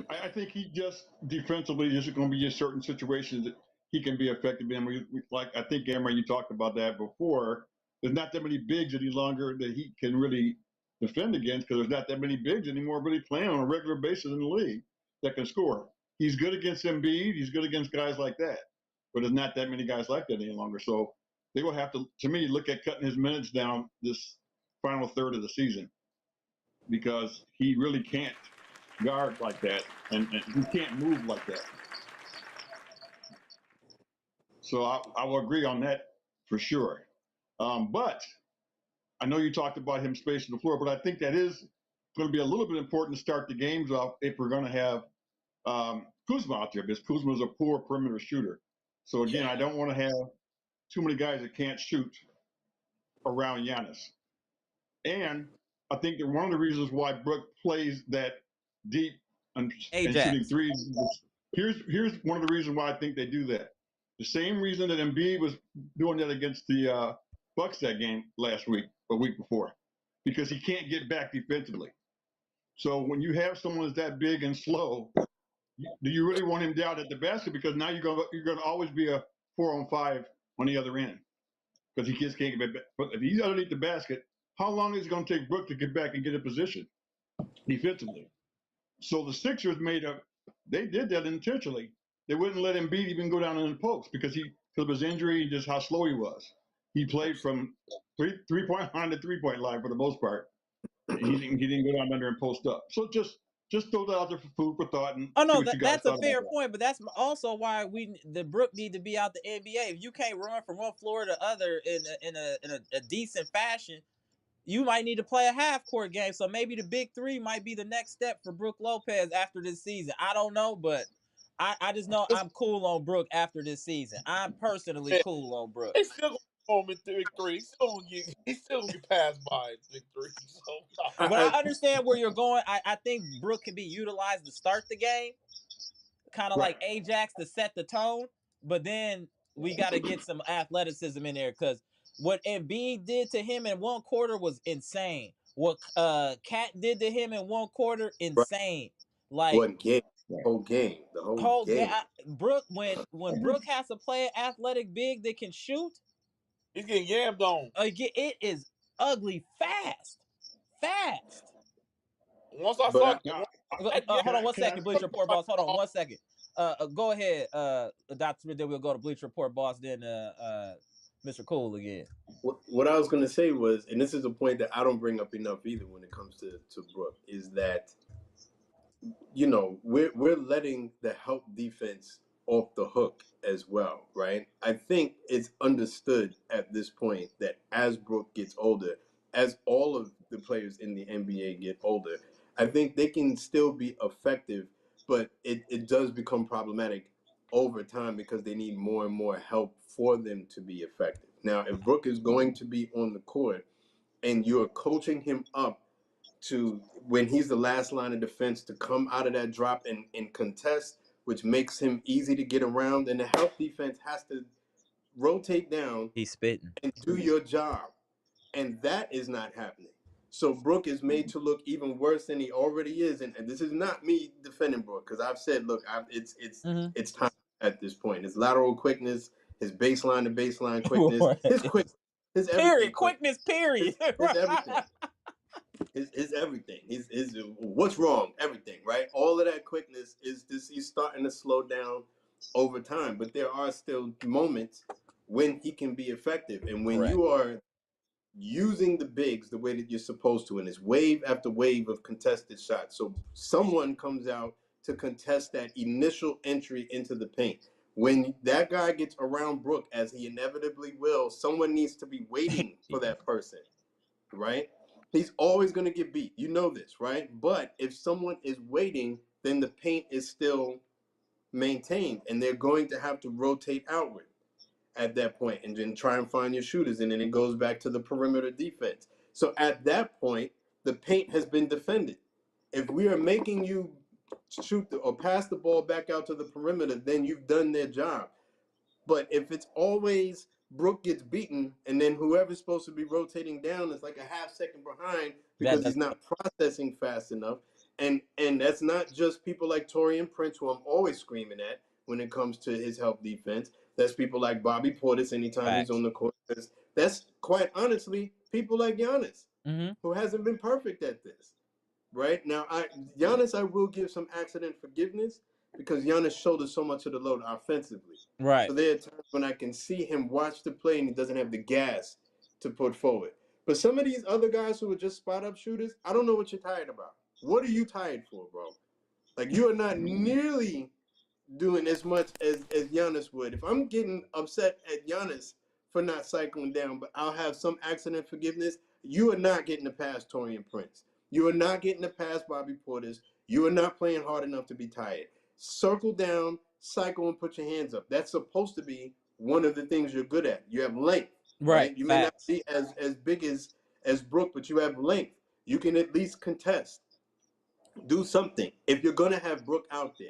I think he just defensively is going to be just certain situations that he can be effective in. Like I think, Amara, you talked about that before. There's not that many bigs any longer that he can really defend against because there's not that many bigs anymore really playing on a regular basis in the league that can score. He's good against Embiid. He's good against guys like that. But there's not that many guys like that any longer. So they will have to me, look at cutting his minutes down this final third of the season because he really can't guard like that, and he can't move like that. So I will agree on that for sure. But I know you talked about him spacing the floor, but I think that is going to be a little bit important to start the games off if we're going to have Kuzma out there, because Kuzma is a poor perimeter shooter. So again, I don't want to have too many guys that can't shoot around Giannis. And I think that one of the reasons why Brook plays that deep and shooting threes. Here's one of the reasons why I think they do that. The same reason that Embiid was doing that against the Bucks that game last week, or week before, because he can't get back defensively. So when you have someone that's that big and slow, do you really want him down at the basket? Because now you're going to always be a 4-on-5 on the other end, because he just can't get back. But if he's underneath the basket, how long is it going to take Brook to get back and get a position defensively? So the Sixers made a they did that intentionally. They wouldn't let Embiid even go down in the post because of his injury and just how slow he was. He played from three-point line to three-point line for the most part. He didn't go down under and post up. So just throw that out there for food for thought and Oh see no, what you guys that's a thought about fair that. point, but that's also why the Brook need to be out the NBA. If you can't run from one floor to the other in a decent fashion, you might need to play a half court game. So maybe the big three might be the next step for Brook Lopez after this season. I don't know, but I just know I'm cool on Brook after this season. I'm personally cool on Brook. They still gonna home in big three. He's still gonna get passed by in big three. So But I understand where you're going. I think Brook can be utilized to start the game, kind of like Ajax to set the tone. But then we got to get some athleticism in there because what Embiid did to him in one quarter was insane. What Cat did to him in one quarter, insane. Like One game, the whole whole game. game. Brook when Brook has to play an athletic big that can shoot, he's getting yammed on. it is ugly fast. Once I But saw, Hold on one Can I second, Bleacher Report boss. Hold on 1 second. Go ahead, Dr. Smith. Then we'll go to Bleacher Report boss. Then Mr. Cool again. what I was going to say was, and this is a point that I don't bring up enough either when it comes to Brook, is that we're letting the help defense off the hook as well, right? I think it's understood at this point that as Brook gets older, as all of the players in the NBA get older, I think they can still be effective, but it does become problematic over time because they need more and more help for them to be effective. Now, if Brook is going to be on the court and you're coaching him up to when he's the last line of defense to come out of that drop and contest, which makes him easy to get around, and the help defense has to rotate down He's spitting. and do your job. And that is not happening. So Brook is made to look even worse than he already is. And this is not me defending Brook, because I've said, look, it's time at this point. His lateral quickness, his baseline to baseline quickness, his everything. Quickness, period. His everything. His everything. His what's wrong? Everything, right? All of that quickness is this. He's starting to slow down over time, but there are still moments when he can be effective, and when you are using the bigs the way that you're supposed to, and it's wave after wave of contested shots. So someone comes out to contest that initial entry into the paint. When that guy gets around Brook, as he inevitably will, someone needs to be waiting for that person, right? He's always going to get beat. You know this, right? But if someone is waiting, then the paint is still maintained, and they're going to have to rotate outward at that point and then try and find your shooters, and then it goes back to the perimeter defense. So at that point, the paint has been defended. If we are making you shoot or pass the ball back out to the perimeter, then you've done their job. But if it's always Brook gets beaten, and then whoever's supposed to be rotating down is like a half second behind because he's not processing fast enough. And that's not just people like Taurean Prince, who I'm always screaming at when it comes to his help defense. That's people like Bobby Portis anytime he's on the court. That's quite honestly people like Giannis, who hasn't been perfect at this. Right? Now, Giannis, I will give some accident forgiveness because Giannis shoulders so much of the load offensively. Right. So there are times when I can see him watch the play and he doesn't have the gas to put forward. But some of these other guys who are just spot up shooters, I don't know what you're tired about. What are you tired for, bro? Like, you are not nearly doing as much as Giannis would. If I'm getting upset at Giannis for not cycling down, but I'll have some accident forgiveness, you are not getting the past Taurean Prince. You are not getting the past Bobby Portis. You are not playing hard enough to be tired. Circle down, cycle, and put your hands up. That's supposed to be one of the things you're good at. You have length, right? You may not be as big as Brook, but you have length. You can at least contest. Do something if you're going to have Brook out there.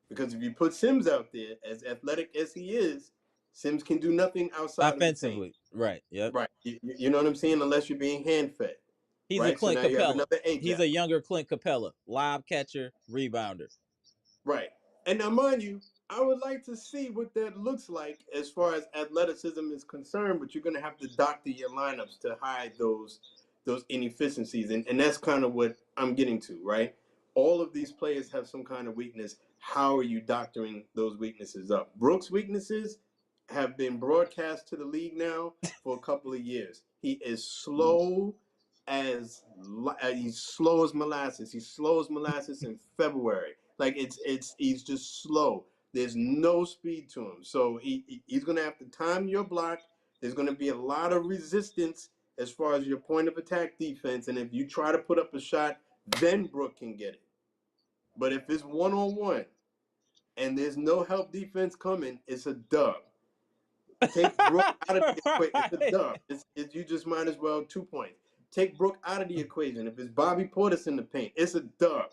Because if you put Sims out there, as athletic as he is, Sims can do nothing outside offensively. Of the paint. Right. Yep. Right. You know what I'm saying? Unless you're being hand fed. He's right? a Clint So now Capella. You have another He's a younger Clint Capella. Lob catcher, rebounder. Right. And now, mind you, I would like to see what that looks like as far as athleticism is concerned, but you're going to have to doctor your lineups to hide those inefficiencies. And that's kind of what I'm getting to, right? all of these players have some kind of weakness. How are you doctoring those weaknesses up? Brook's weaknesses have been broadcast to the league now for a couple of years. He is slow he's slow as molasses. He's slow as molasses in February. Like he's just slow. There's no speed to him. So he's gonna have to time your block. There's gonna be a lot of resistance as far as your point of attack defense. And if you try to put up a shot, then Brook can get it. But if it's one-on-one and there's no help defense coming, it's a dub. Take Brook out of the equation. It's a dub. You just might as well 2 points. Take Brook out of the equation. If it's Bobby Portis in the paint, it's a dub.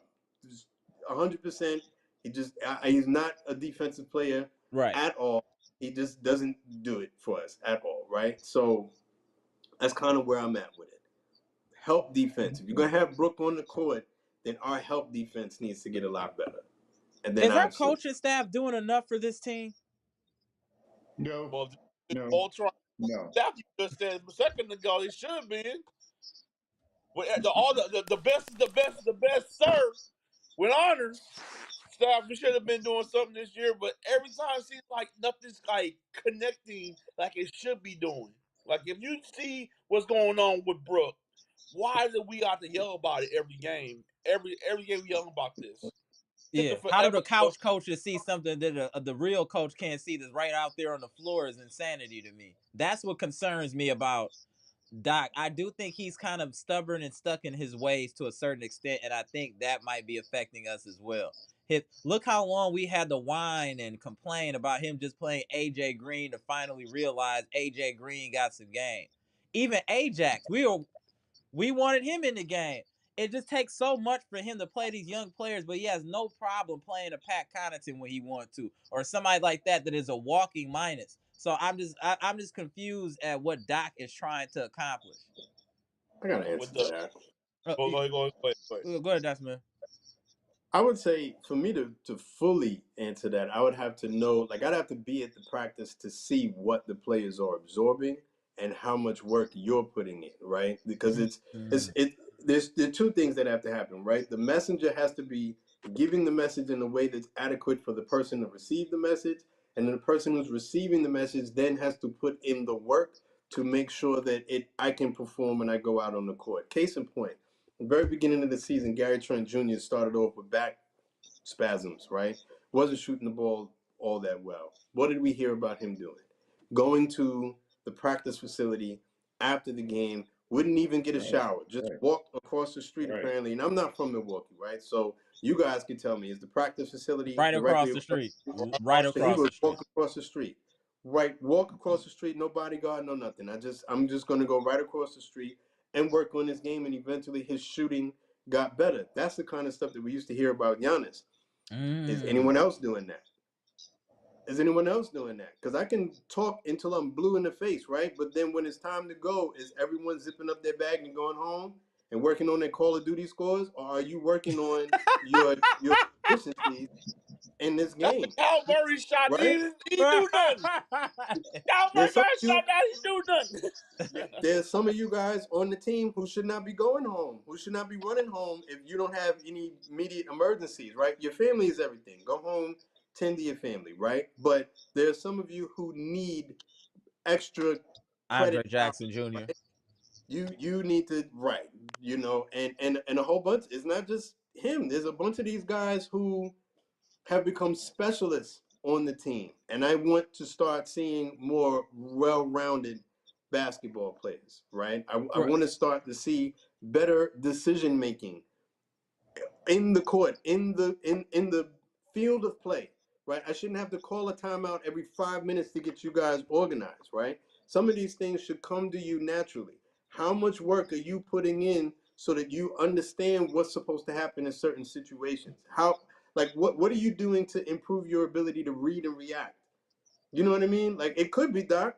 100%. He's not a defensive player at all. He just doesn't do it for us at all, right? So that's kind of where I'm at with it. Help defense. If you're going to have Brook on the court, then our help defense needs to get a lot better. And then is our coaching staff doing enough for this team? No. Well, No. That you just said a second ago, it should have been. The best is the best, sir. With honors, staff, we should have been doing something this year, but every time it seems like nothing's like connecting like it should be doing. Like if you see what's going on with Brook, why do we have to yell about it every game? Every game we yell about this. Yeah. How do the couch coaches see something that the real coach can't see that's right out there on the floor is insanity to me. That's what concerns me about Doc. I do think he's kind of stubborn and stuck in his ways to a certain extent, and I think that might be affecting us as well. Look how long we had to whine and complain about him just playing AJ Green to finally realize AJ Green got some game. Even Ajax, we wanted him in the game. It just takes so much for him to play these young players, but he has no problem playing a Pat Connaughton when he wants to, or somebody like that is a walking minus. So I'm just confused at what Doc is trying to accomplish. I gotta answer that. Go ahead, Desmond. I would say for me to fully answer that, I would have to know, like I'd have to be at the practice to see what the players are absorbing and how much work you're putting in, right? Because there are two things that have to happen, right? The messenger has to be giving the message in a way that's adequate for the person to receive the message, and then the person who's receiving the message then has to put in the work to make sure that I can perform when I go out on the court. Case in point, the very beginning of the season, Gary Trent Jr. started off with back spasms, right? Wasn't shooting the ball all that well. What did we hear about him doing? Going to the practice facility after the game, wouldn't even get a shower, just walked across the street apparently. And I'm not from Milwaukee, right? So you guys can tell me, is the practice facility right across the street? Right across the street. Walk across the street. Right, walk across the street, no bodyguard, no nothing. I'm just gonna go right across the street and work on his game, and eventually his shooting got better. That's the kind of stuff that we used to hear about Giannis. Is anyone else doing that? Because I can talk until I'm blue in the face, right? But then when it's time to go, is everyone zipping up their bag and going home and working on their Call of Duty scores? Or are you working on your efficiencies in this game? Cal Murray shot, right? he do nothing. Cal Murray shot that, he do nothing. There's some of you guys on the team who should not be going home, who should not be running home if you don't have any immediate emergencies, right? Your family is everything. Go home, tend to your family, right? But there's some of you who need extra credit. Andre Jackson Jr. Right? You need to, right, and a whole bunch. It's not just him. There's a bunch of these guys who have become specialists on the team. And I want to start seeing more well-rounded basketball players, right? I want to start to see better decision-making in the court, in the field of play, right? I shouldn't have to call a timeout every 5 minutes to get you guys organized, right? Some of these things should come to you naturally. How much work are you putting in so that you understand what's supposed to happen in certain situations? What are you doing to improve your ability to read and react? You know what I mean? Like, it could be Doc,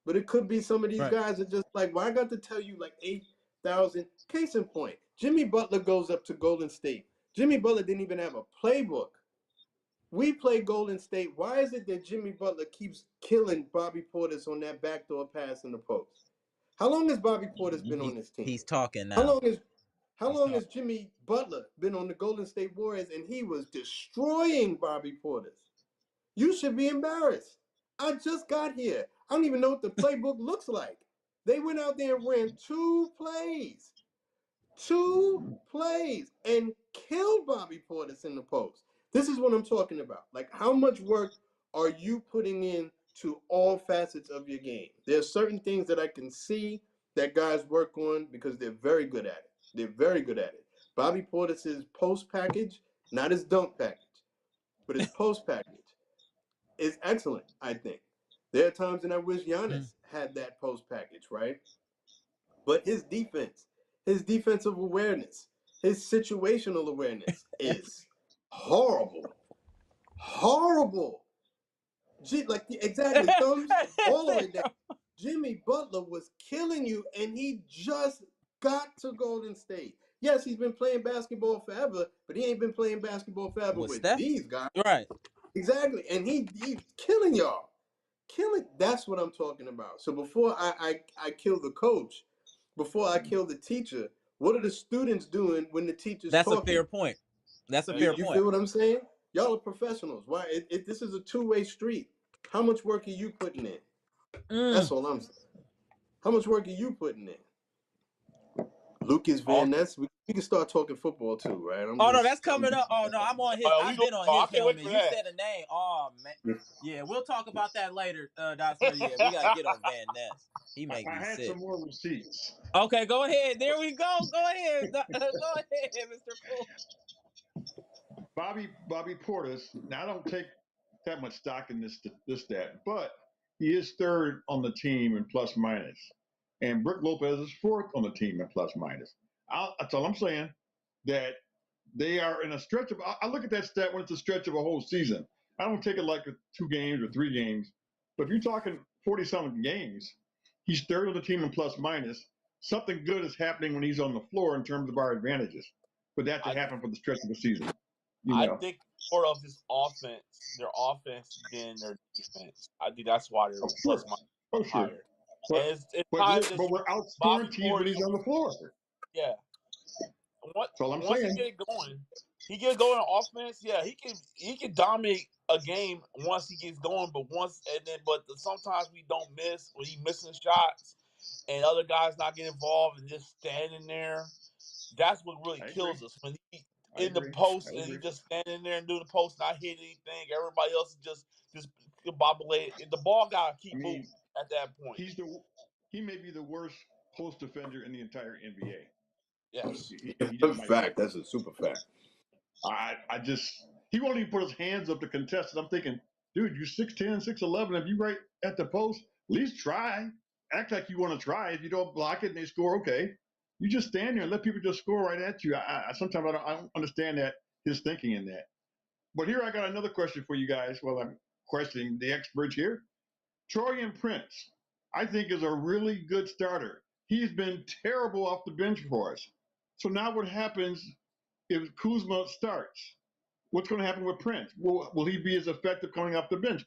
but it could be some of these guys are just like, well, I got to tell you like 8,000. Case in point, Jimmy Butler goes up to Golden State. Jimmy Butler didn't even have a playbook. We play Golden State. Why is it that Jimmy Butler keeps killing Bobby Portis on that backdoor pass in the post? How long has Bobby Portis been on this team? He's talking now. How long is How long has Jimmy Butler been on the Golden State Warriors and he was destroying Bobby Portis? You should be embarrassed. I just got here. I don't even know what the playbook looks like. They went out there and ran 2 plays. 2 plays and killed Bobby Portis in the post. This is what I'm talking about. Like, how much work are you putting in to all facets of your game? There are certain things that I can see that guys work on because they're very good at it. They're very good at it. Bobby Portis's post package, not his dunk package, but his post package is excellent, I think. There are times when I wish Giannis had that post package, right? But his defensive awareness, his situational awareness is horrible. Horrible. Exactly, thumbs all the way down. Jimmy Butler was killing you, and he just got to Golden State. Yes, he's been playing basketball forever, but he ain't been playing basketball forever with these guys. Right. Exactly. And he's killing y'all. That's what I'm talking about. So before I kill the coach, before I kill the teacher, what are the students doing when the teacher's That's talking? a fair point. That's a fair point. You feel what I'm saying? Y'all are professionals. Why? This is a two-way street. How much work are you putting in? That's all I'm saying. How much work are you putting in? Lucas Van Ness. We can start talking football too, right? No, that's coming up. Oh no, I'm on his. I've been on his helmet. You said a name. Oh man. Yeah, we'll talk about that later. That's where we gotta get on Van Ness. He make me sick. I had some more receipts. Okay, go ahead. There we go. Go ahead. Go ahead, Mr. Cool. Bobby Portis. Now I don't take that much stock in this stat, but he is third on the team in plus minus, and Brook Lopez is fourth on the team in plus minus. That's all I'm saying. That they are in a stretch of. I look at that stat when it's a stretch of a whole season. I don't take it like 2 games or 3 games. But if you're talking 40-something games, he's third on the team in plus minus. Something good is happening when he's on the floor in terms of our advantages. But that to happen for the stretch of the season. I think more of his offense, their offense, than their defense. I think that's why they're plus minus higher. But we're outscoring teams when he's on the floor. Yeah. Once saying. he gets going on offense. Yeah, he can dominate a game once he gets going. But sometimes we don't miss when he missing shots, and other guys not getting involved and just standing there. That's what really kills us when he in the post and he just standing there and doing the post, not hitting anything. Everybody else is just bobbling. The ball gotta keep moving at that point. He may be the worst post defender in the entire NBA. Yes. Fact. That's a super fact. He won't even put his hands up to contest it. I'm thinking, dude, you're 6'10", 6'11". If you right at the post, at least try. Act like you want to try. If you don't block it and they score, okay. You just stand there and let people just score right at you. Sometimes I don't understand his thinking in that. But here I got another question for you guys. Well, I'm questioning the experts here. Taurean Prince, I think, is a really good starter. He's been terrible off the bench for us. So now what happens if Kuzma starts? What's going to happen with Prince? Will he be as effective coming off the bench?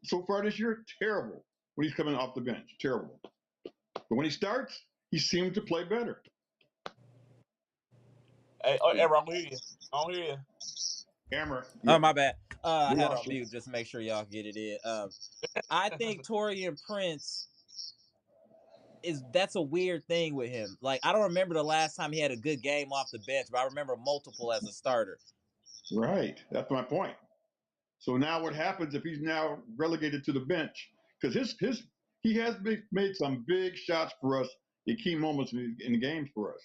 So far this year, terrible when he's coming off the bench. Terrible. But when he starts, he seems to play better. Hey, Amara, I don't hear you. Amara. Oh, my bad. I had on mute just to make sure y'all get it in. I think Taurean Prince that's a weird thing with him. Like, I don't remember the last time he had a good game off the bench, but I remember multiple as a starter. Right. That's my point. So now what happens if he's now relegated to the bench? Because he has made some big shots for us in key moments in the games for us.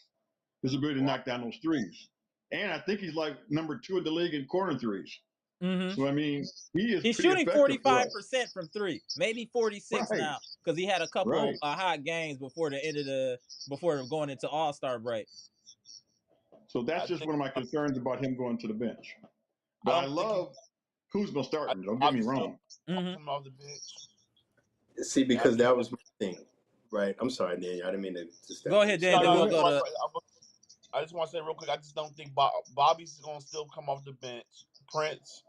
His ability to knock down those threes. And I think he's like number 2 in the league in corner threes. Mm-hmm. So, I mean, he's shooting 45% from 3, maybe 46 now, because he had a couple hot games before going into All-Star break. So that's just one of my concerns about him going to the bench. But I love Kuzma starting. Don't get me wrong. Come off the bench. See, because that was my thing, right? I'm sorry, Daniel. I didn't mean to step. Go ahead, Daniel. I just want to say real quick, I just don't think Bobby's going to still come off the bench. Prince.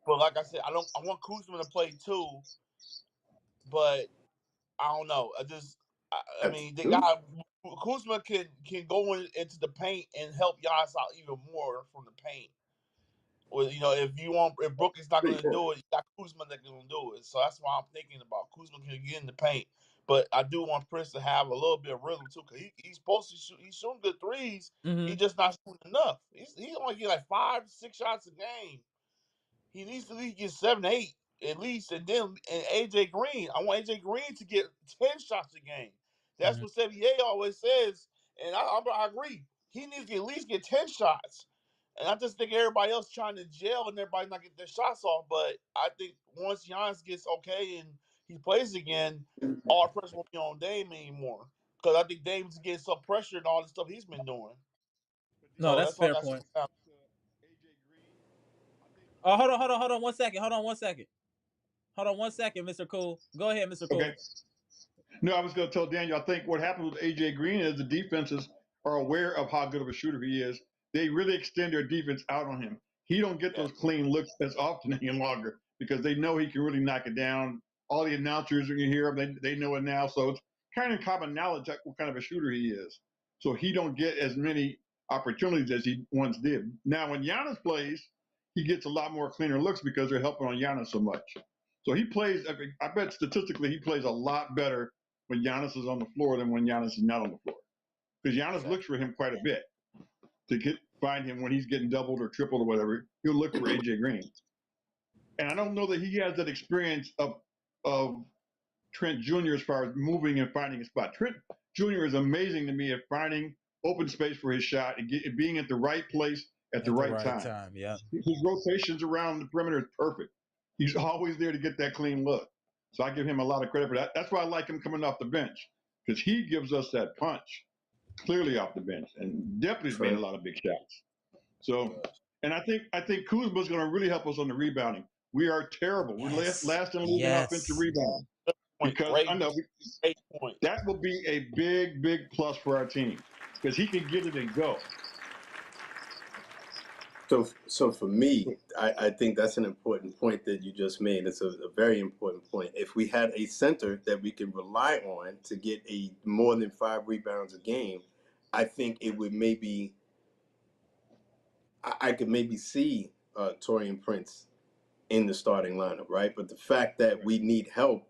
But like I said, I want Kuzma to play too. But I don't know. I mean, they got Kuzma can go into the paint and help Giannis out even more from the paint. Well, if Brook is not going to do it, you got Kuzma that can do it. So that's why I'm thinking about Kuzma can get in the paint. But I do want Prince to have a little bit of rhythm too, because he's supposed to shoot. He's shooting good threes. He's just not shooting enough. He's only getting like 5 to 6 shots a game. He needs to at least get 7, 8 at least, and AJ Green. I want AJ Green to get 10 shots a game. That's what Sevier always says, and I agree. He needs to at least get 10 shots. And I just think everybody else trying to gel and everybody not get their shots off. But I think once Giannis gets okay and he plays again, all pressure won't be on Dame anymore. Because I think Dame's getting some pressure and all the stuff he's been doing. No, So that's a that's all I fair got to point. say now. Oh, hold on 1 second. Hold on 1 second, Mr. Cool. Go ahead, Mr. Cool. Okay. No, I was going to tell Daniel, I think what happens with AJ Green is the defenses are aware of how good of a shooter he is. They really extend their defense out on him. He don't get those clean looks as often any longer because they know he can really knock it down. All the announcers, when you hear them, they know it now. So it's kind of common knowledge what kind of a shooter he is. So he don't get as many opportunities as he once did. Now, when Giannis plays, he gets a lot more cleaner looks because they're helping on Giannis so much. So he plays, I bet statistically, he plays a lot better when Giannis is on the floor than when Giannis is not on the floor. Because Giannis looks for him quite a bit to find him when he's getting doubled or tripled or whatever. He'll look for AJ Green. And I don't know that he has that experience of Trent Jr. as far as moving and finding a spot. Trent Jr. is amazing to me at finding open space for his shot and being at the right place at the right time. Yeah. His rotations around the perimeter is perfect. He's always there to get that clean look. So I give him a lot of credit for that. That's why I like him coming off the bench, because he gives us that punch clearly off the bench and definitely has made a lot of big shots. So, and I think Kuzma's going to really help us on the rebounding. We are terrible. We're last in the league in offensive rebound. Because I know that will be a big, big plus for our team because he can get it and go. So for me, I think that's an important point that you just made. It's a very important point. If we had a center that we could rely on to get more than 5 rebounds a game, I think it would maybe I could maybe see Taurean Prince in the starting lineup, right? But the fact that we need help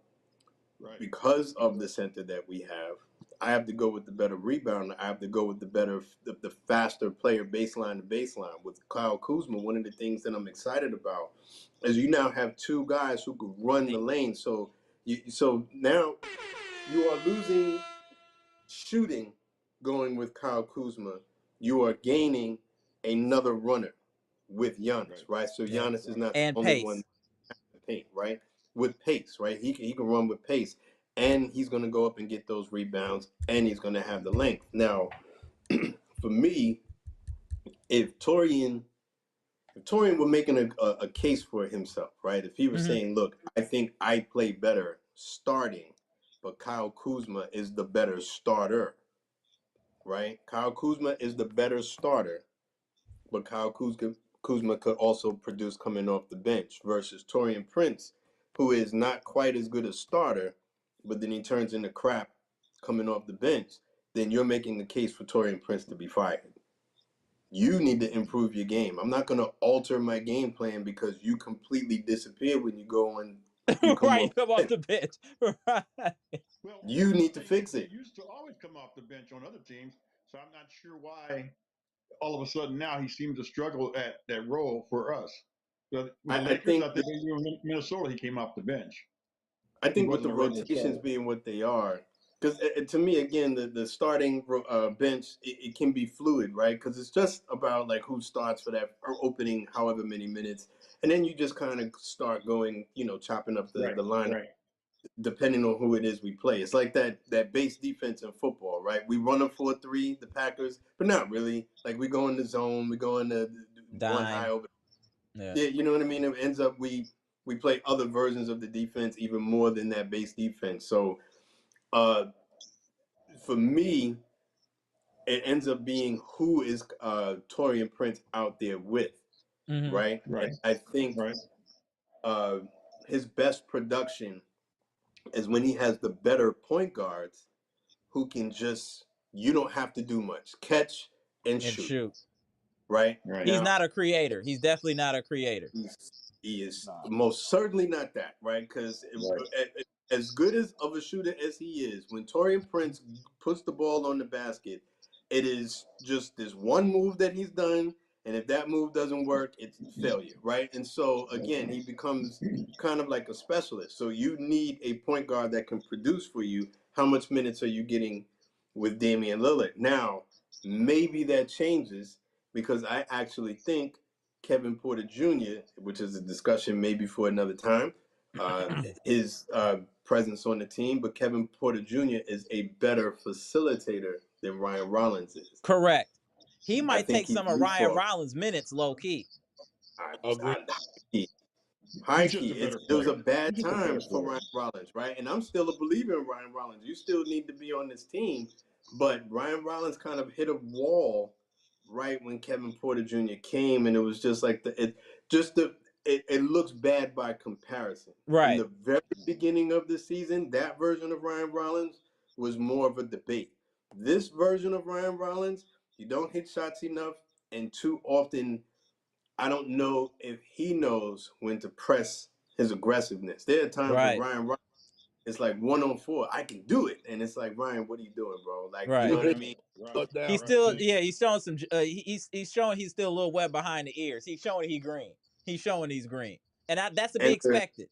because of the center that we have, I have to go with the better rebounder. I have to go with the faster player baseline to baseline. With Kyle Kuzma, one of the things that I'm excited about is you now have 2 guys who could run the lane. So now you are losing shooting going with Kyle Kuzma. You are gaining another runner with Giannis, right? So Giannis is not the only one in the paint, right? With pace, right? He can run with pace. And he's going to go up and get those rebounds, and he's going to have the length. Now, for me, if Torian were making a case for himself, right? If he was saying, look, I think I play better starting, but Kyle Kuzma is the better starter, right? Kyle Kuzma is the better starter, but Kyle Kuzma could also produce coming off the bench versus Taurean Prince, who is not quite as good a starter, but then he turns into crap coming off the bench. Then you're making the case for Taurean Prince to be fired. You need to improve your game. I'm not going to alter my game plan because you completely disappear when you go on. You come off the bench. Right. Well, you need to fix it. He used to always come off the bench on other teams, so I'm not sure why all of a sudden now he seems to struggle at that role for us. But with the Lakers, I think in Minnesota he came off the bench. I think with the rotations being what they are, because to me, again, the starting bench, it can be fluid, right? Because it's just about like who starts for that opening however many minutes. And then you just kind of start going, chopping up the lineup depending on who it is we play. It's like that base defense in football, right? We run a 4-3, the Packers, but not really. Like we go in the zone, we go in the one high over. Yeah, you know what I mean? It ends up we play other versions of the defense even more than that base defense. So for me, it ends up being who is Taurean Prince out there with, right? And I think his best production is when he has the better point guards who can just you don't have to do much. Catch and And shoot, shoot. right? Right. He's Now, not a creator. He's definitely not a creator. he is Nah. most certainly not that, right? Because Right. as good as of a shooter as he is, when Taurean Prince puts the ball on the basket, it is just this one move that he's done, and if that move doesn't work, it's failure, right? And so again, he becomes kind of like a specialist. So you need a point guard that can produce for you. How much minutes are you getting with Damian Lillard? Now, maybe that changes because I actually think Kevin Porter Jr., which is a discussion maybe for another time, his presence on the team, but Kevin Porter Jr. is a better facilitator than Ryan Rollins is. Correct. He I might think take he's some of used Ryan for Rollins' minutes low key. Agree. High He's just key. a better There was a player. bad He's just a better times for player. Ryan Rollins, right? And I'm still a believer in Ryan Rollins. You still need to be on this team, but Ryan Rollins kind of hit a wall right when Kevin Porter Jr. came, and it was just like it looks bad by comparison. In Right. the very beginning of the season, that version of Ryan Rollins was more of a debate. This version of Ryan Rollins, you don't hit shots enough, and too often I don't know if he knows when to press his aggressiveness. There are times where Right. Ryan Rollins, it's like 1-on-4, I can do it, and it's like, Ryan, what are you doing, bro? Like, you know Right. what I mean? Right. He's Right. still, yeah, he's showing some. He's showing he's still a little wet behind the ears. He's showing he green. He's showing he's green, and that's to be And expected.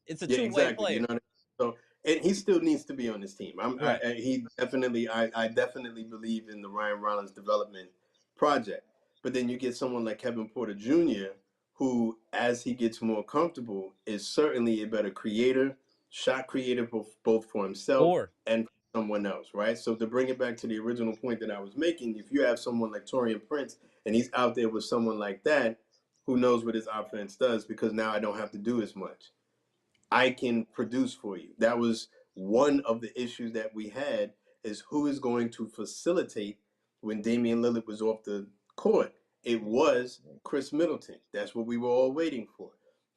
It's a yeah, two-way exactly. You player. know what I mean? So, and he still needs to be on this team. Right. I definitely believe in the Ryan Rollins development project. But then you get someone like Kevin Porter Jr., who, as he gets more comfortable, is certainly a better creator, shot creator both for himself Or and for someone else, right? So to bring it back to the original point that I was making, if you have someone like Taurean Prince and he's out there with someone like that, who knows what his offense does? Because now I don't have to do as much. I can produce for you. That was one of the issues that we had is who is going to facilitate when Damian Lillard was off the court. It was Chris Middleton. That's what we were all waiting for.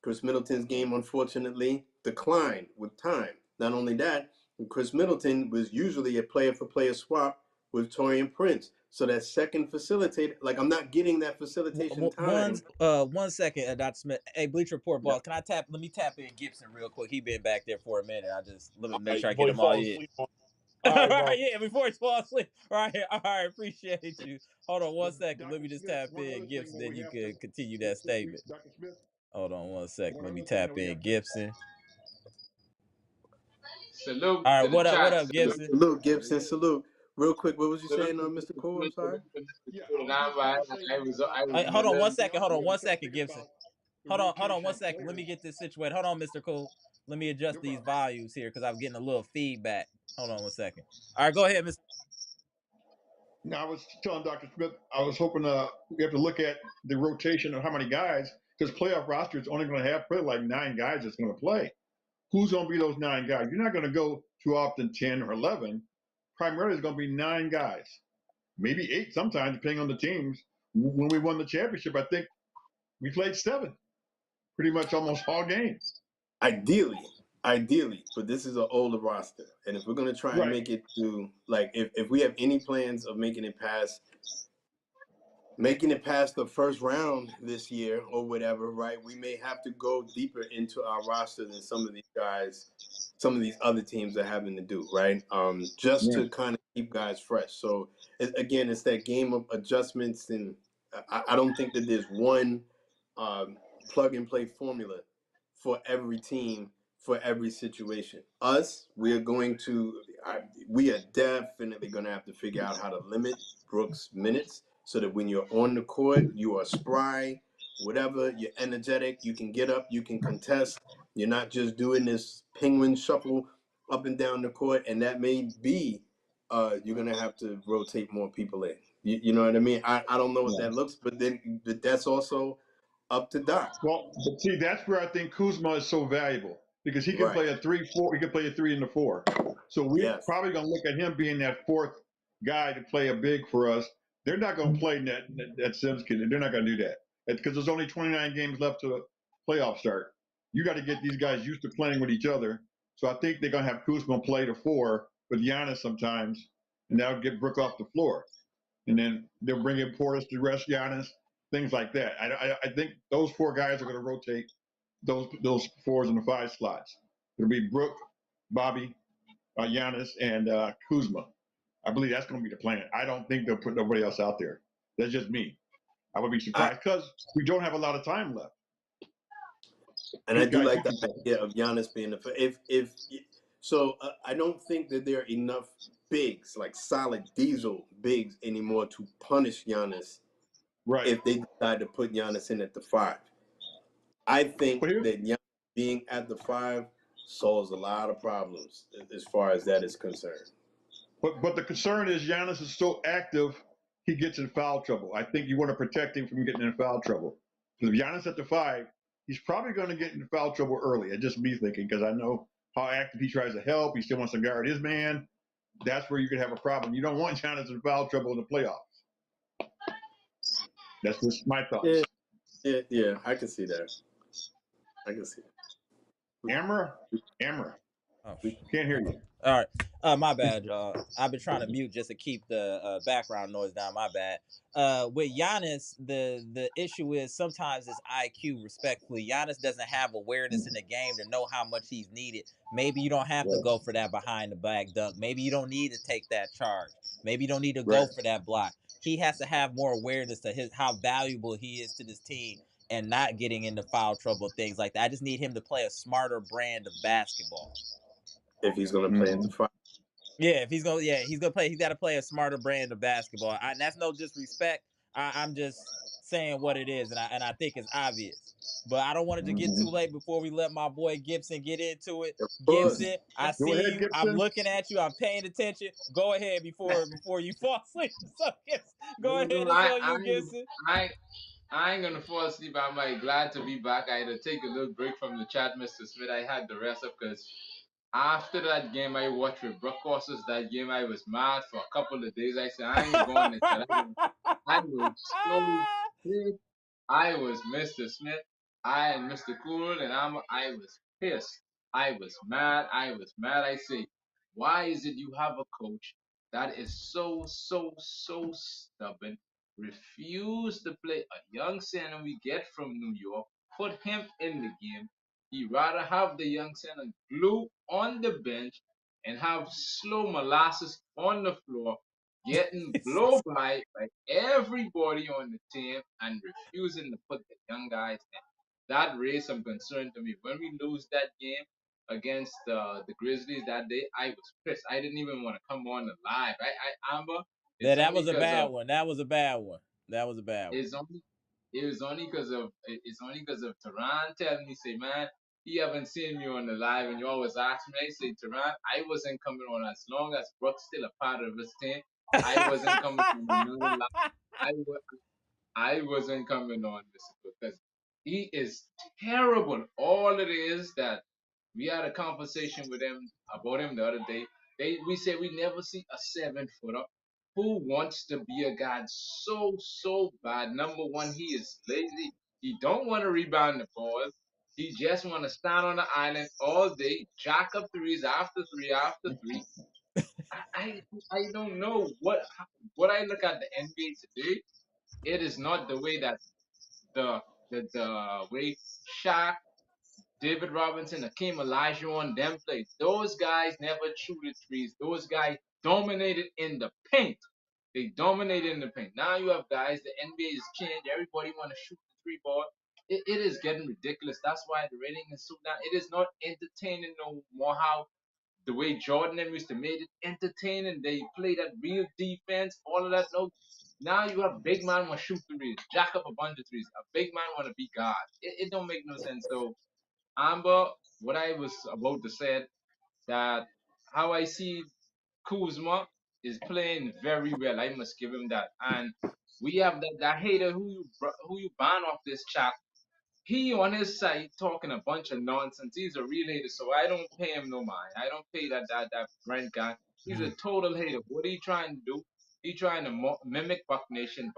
Chris Middleton's game, unfortunately, declined with time. Not only that, Chris Middleton was usually a player-for-player swap with Taurean Prince. So that second facilitator, like I'm not getting that facilitation time. 1 second, Dr. Smith. Hey, Bleacher Report Yeah. boss, can I tap? Let me tap in Gibson real quick. He been back there for a minute. Let me All make right, sure I get before you him all fall in. asleep on. All All right, bro. right, yeah, before he falls asleep. All right, appreciate you. Hold on But 1 second. Let Dr. me just Smith, tap one in other thing Gibson, when then we you have to, can continue that statement. Dr. Smith, Hold on 1 second. one Let me other thing tap that we in have to, Gibson. Salute All right, to the what chat. up, Salute Gibson? Salute, Gibson. Salute. Real quick, what was you salute saying, to Mr. Mr. Cole? I'm Smith. sorry. yeah, I And was just going to say, I was Hold on listening. 1 second. Hold on we one start second, thinking Gibson. about the Hold on rotation 1 second. of Let me players. get this situated. Hold on, Mr. Cool. Let me adjust No these problem. volumes here because I'm getting a little feedback. Hold on 1 second. All right, go ahead, Mr. Now, I was telling Dr. Smith, I was hoping we have to look at the rotation of how many guys, because playoff roster is only going to have probably like 9 guys that's going to play. Who's going to be those 9 guys? You're not going to go too often 10 or 11. Primarily, it's going to be 9 guys, maybe 8 sometimes, depending on the teams. When we won the championship, I think we played 7, pretty much almost all games. Ideally, but this is an older roster, and if we're gonna try and Right. make it to like, if we have any plans of making it past the first round this year or whatever, right? We may have to go deeper into our roster than some of these guys, some of these other teams are having to do, right? Just Yeah. to kind of keep guys fresh. So again, it's that game of adjustments, and I don't think that there's one plug and play formula for every team for every situation. We are definitely going to have to figure out how to limit Brooks' minutes so that when you're on the court, you are spry, whatever, you're energetic, you can get up, you can contest. You're not just doing this penguin shuffle up and down the court, and that may be you're going to have to rotate more people in. You know what I mean? I don't know what that looks, but that's also up to Doc. Well, but see, that's where I think Kuzma is so valuable because he can Right. play a 3-4. He can play a 3 and a 4. So we're Yes. probably going to look at him being that 4th guy to play a big for us. They're not going to play that Sims kid. They're not going to do that because there's only 29 games left to the playoff start. You got to get these guys used to playing with each other. So I think they're going to have Kuzma play the 4 with Giannis sometimes and that'll get Brook off the floor. And then they'll bring in Portis to rest Giannis, things like that. I think those four guys are going to rotate those fours in the five slots. It'll be Brook, Bobby, Giannis, and Kuzma. I believe that's going to be the plan. I don't think they'll put nobody else out there. That's just me. I would be surprised because we don't have a lot of time left. And I do like the idea of Giannis being the if so. I don't think that there are enough bigs, like solid diesel bigs, anymore to punish Giannis. Right. If they decide to put Giannis in at the 5, I think that Giannis being at the 5 solves a lot of problems as far as that is concerned. But the concern is Giannis is so active, he gets in foul trouble. I think you want to protect him from getting in foul trouble. Because if Giannis at the 5, he's probably going to get in foul trouble early. It's just me thinking because I know how active he tries to help. He still wants to guard his man. That's where you could have a problem. You don't want Giannis in foul trouble in the playoffs. That's just my thoughts. Yeah, I can see that. Amara. Oh, can't hear you. All right. My bad, y'all. I've been trying to mute just to keep the background noise down. My bad. With Giannis, the issue is sometimes it's IQ, respectfully. Giannis doesn't have awareness in the game to know how much he's needed. Maybe you don't have to go for that behind the back dunk. Maybe you don't need to take that charge. Maybe you don't need to go for that block. He has to have more awareness to how valuable he is to this team and not getting into foul trouble, things like that. I just need him to play a smarter brand of basketball. If he's going to play at the 5. Yeah, if he's gonna play. He's got to play a smarter brand of basketball. And that's no disrespect. I'm just saying what it is, and I think it's obvious. But I don't want it to get too late before we let my boy Gibson get into it. Gibson, I see you. Gibson. I'm looking at you. I'm paying attention. Go ahead before you fall asleep. So go ahead. It's on you, Gibson. I ain't gonna fall asleep. I'm glad to be back. I had to take a little break from the chat, Mr. Smith. I had to rest up because after that game I watched with Brook Lopez, that game I was mad for a couple of days. I said I ain't going to tell. I was so pissed. I was Mr. Smith. I and Mr. Cool and I was pissed. I was mad. I say, why is it you have a coach that is so stubborn, refuse to play a young center we get from New York, put him in the game. He rather have the young center glue on the bench and have slow molasses on the floor, getting blown by everybody on the team and refusing to put the young guys in. That raised some concern to me. When we lose that game against the Grizzlies that day, I was pissed. I didn't even want to come on the live. Amber, that was a bad one. That was a bad one. It was only because of Tehran telling me, say, man, he haven't seen me on the live, and you always ask me. I say, Tehran, I wasn't coming on as long as Brook's still a part of his team. I wasn't coming on another live. I wasn't coming on this because he is terrible. All it is that we had a conversation with him about him the other day. We said we never see a 7-footer who wants to be a guy so bad. Number one, he is lazy. He don't want to rebound the ball. He just want to stand on the island all day, jack up threes after three after three. I don't know what I look at the NBA today. It is not the way that the way Shaq, David Robinson, Akeem Olajuwon, them played. Those guys never shooted threes. Those guys dominated in the paint. They dominated in the paint. Now you have guys. The NBA has changed. Everybody want to shoot the three ball. It is getting ridiculous. That's why the rating is so down. It is not entertaining no more. How the way Jordan and used to made it entertaining. They play that real defense. All of that. No. Now you have big man want to shoot threes, jack up a bunch of threes. A big man want to be God. It don't make no sense. So Amber, what I was about to say that how I see Kuzma is playing very well. I must give him that. And we have that hater who you ban off this chat. He on his side talking a bunch of nonsense. He's a real hater, so I don't pay him no mind. I don't pay that Brent guy. He's a total hater. What are you trying to do? He trying to mimic Bucks Nation.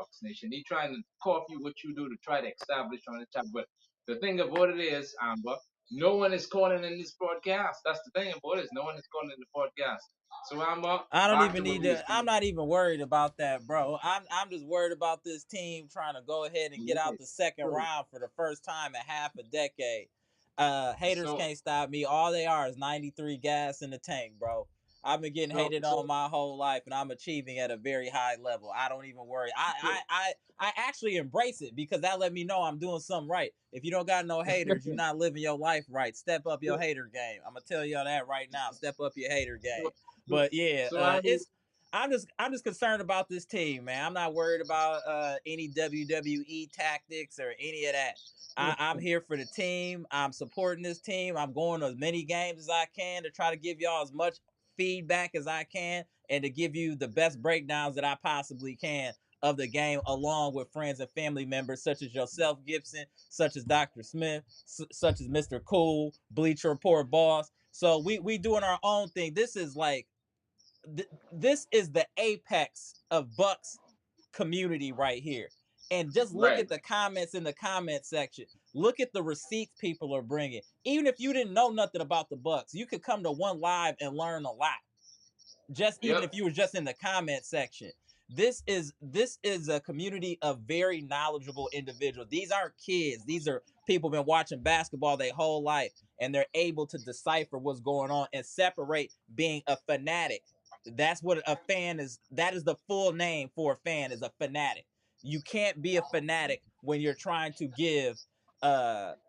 He trying to copy what you do to try to establish on the chat. But the thing about it is, Amber, no one is calling in this podcast. That's the thing about it. No one is calling in the podcast. So I'm I don't back even to what need we were to. saying. I'm not even worried about that, bro. I'm just worried about this team trying to go ahead and get out Right. the second So, round for the first time in half a decade. Haters so can't stop me. All they are is 93 gas in the tank, bro. I've been getting so hated on my whole life, and I'm achieving at a very high level. I don't even worry. so I actually embrace it because that let me know I'm doing something right. If you don't got no haters, you're not living your life right. Step up your hater game. I'm gonna tell y'all that right now. Step up your hater game. so so, But yeah, so I'm I'm just concerned about this team, man. I'm not worried about any WWE tactics or any of that. I'm here for the team. I'm supporting this team. I'm going to as many games as I can to try to give y'all as much feedback as I can and to give you the best breakdowns that I possibly can of the game, along with friends and family members such as yourself, Gibson, such as Dr. Smith, such as Mr. Cool, Bleacher Report Boss. So we doing our own thing. This is like this is the apex of Bucks community right here. And just look right. at the comments in the comment section. Look at the receipts people are bringing. Even if you didn't know nothing about the Bucks, you could come to one live and learn a lot. Just even Yep. if you were just in the comment section. This is a community of very knowledgeable individuals. These aren't kids. These are people been watching basketball their whole life, and they're able to decipher what's going on and separate being a fanatic. That's what a fan is. That is the full name for a fan, is a fanatic. You can't be a fanatic when you're trying to give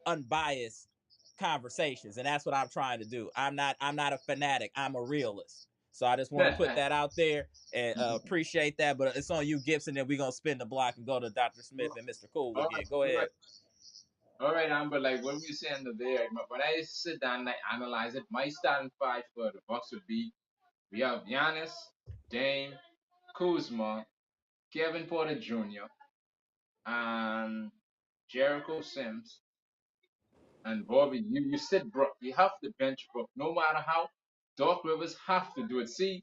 unbiased conversations, and that's what I'm trying to do. I'm not a fanatic. I'm a realist. So I just want to put that out there and appreciate that. But it's on you, Gibson, and we're gonna spin the block and go to Dr. Smith and Mr. Cool All again. right, Go all ahead. right, all right, Amber. Like what we were saying there, when I sit down and I analyze it, my starting five for the Bucks would be: we have Giannis, Dame, Kuzma, Kevin Porter Jr., and Jericho Sims and Bobby. You sit Brook. You have to bench Brook, no matter how. Doc Rivers have to do it. See,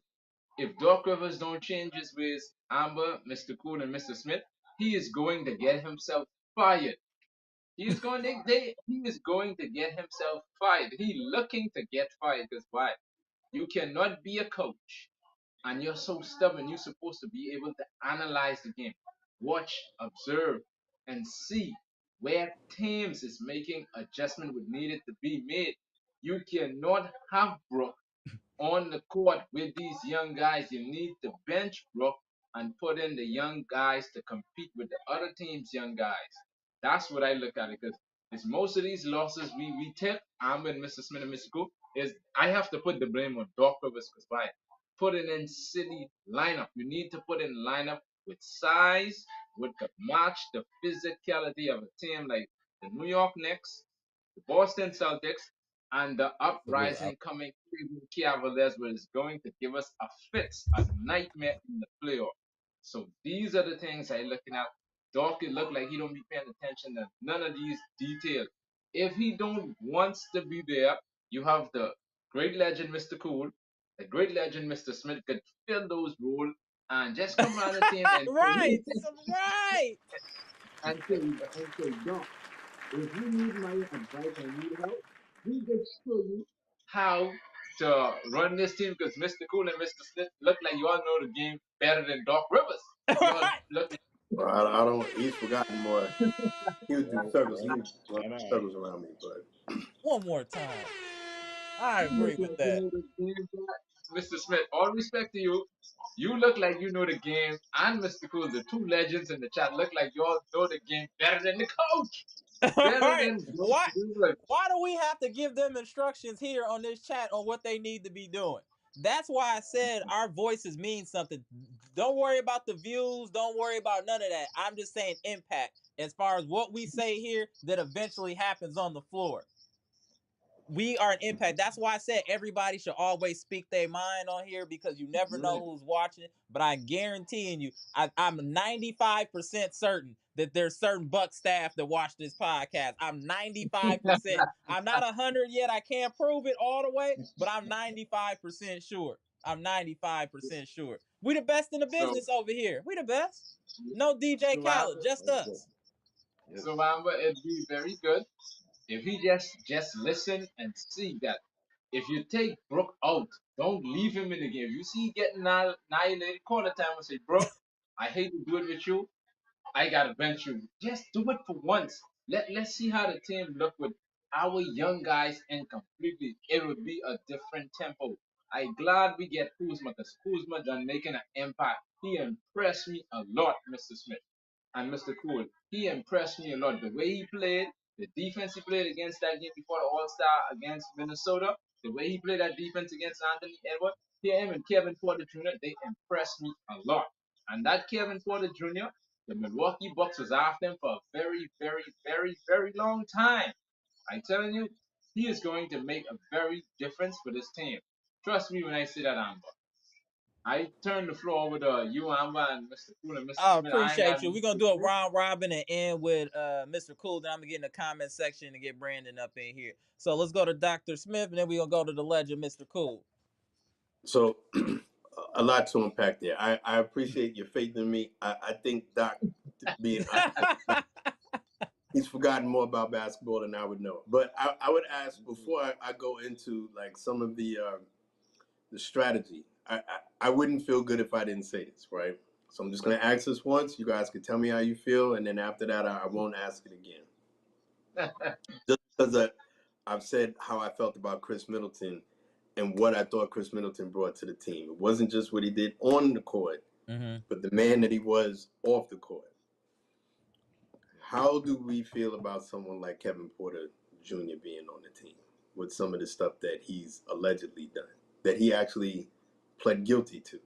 if Doc Rivers don't change his ways, Amber, Mr. Cool, and Mr. Smith, he is going to get himself fired. He is going to he is going to get himself fired. He looking to get fired because why? You cannot be a coach and you're so stubborn. You're supposed to be able to analyze the game, watch, observe, and see where teams is making adjustment would needed to be made. You cannot have Brook on the court with these young guys. You need to bench Brook and put in the young guys to compete with the other team's young guys. That's what I look at it because it's most of these losses we take. I'm with Mr. Smith and Mr. Cook. Is I have to put the blame on Doc Rivers because why? Putting in city lineup. You need to put in lineup with size, with the match the physicality of a team like the New York Knicks, the Boston Celtics, and the Yeah. uprising coming Cleveland Cavaliers was going to give us a fix, a nightmare in the playoff. So these are the things I looking at. Doc, it look like he don't be paying attention to none of these details. If he don't wants to be there, you have the great legend Mr. Cool, the great legend Mr. Smith could fill those roles and just come around the team and Right. Right. say, Doc, if you need my advice or need help, we just show you how to run this team because Mr. Cool and Mr. Smith look like you all know the game better than Doc Rivers. You all Right. look like Well, I don't. He's forgotten more. He would do circles. He Right. would run And I, circles around me. But One more time. I you look agree with like you that. know the game. Mr. Smith, all respect to you. You look like you know the game, and Mr. Cool, the two legends in the chat, look like you all know the game better than the coach, All better right. than Doc Why? Rivers. Why do we have to give them instructions here on this chat on what they need to be doing? That's why I said our voices mean something. Don't worry about the views. Don't worry about none of that. I'm just saying impact as far as what we say here that eventually happens on the floor. We are an impact. That's why I said everybody should always speak their mind on here because you never know Right. who's watching. But I'm guaranteeing you, I'm 95% certain that there's certain Buck staff that watch this podcast. I'm 95%. I'm not 100 yet. I can't prove it all the way, but I'm 95% sure. I'm 95% sure. We the best in the So, business over here. We the best. No DJ so Khaled, Amber, just us. yes. Amber, it'd be very good If he just listen and see that if you take Brook out, don't leave him in the game. If you see he getting annihilated, call the time and say, Brook, I hate to do it with you. I gotta bench you. Just do it for once. Let's see how the team look with our young guys in completely. It would be a different tempo. I glad we get Kuzma because Kuzma done making an impact. He impressed me a lot, Mr. Smith and Mr. Cool. He impressed me a lot. The way he played, the defense he played against that game before the All Star against Minnesota, the way he played that defense against Anthony Edwards, him and Kevin Porter Jr., they impressed me a lot. And that Kevin Porter Jr., the Milwaukee Bucks was after him for a very, very, very, very long time. I'm telling you, he is going to make a very difference for this team. Trust me when I say that, Amber. I turn the floor over to you, Amber, and Mr. Cool and Mr. I Smith. I ain't got appreciate you. We're gonna anything do to a say. round robin and end with Mr. Cool. Then I'm gonna get in the comment section and get Brandon up in here. So let's go to Dr. Smith and then we're gonna go to the legend, Mr. Cool. So a lot to unpack there. I appreciate your faith in me. I think Doc being he's forgotten more about basketball than I would know. But I would ask before I go into like some of the strategy. I wouldn't feel good if I didn't say this, right? So I'm just gonna ask this once. You guys can tell me how you feel, and then after that, I won't ask it again. Just because I've said how I felt about Chris Middleton and what I thought Chris Middleton brought to the team. It wasn't just what he did on the court, but the man that he was off the court. How do we feel about someone like Kevin Porter Jr. being on the team with some of the stuff that he's allegedly done, that he actually pled guilty to?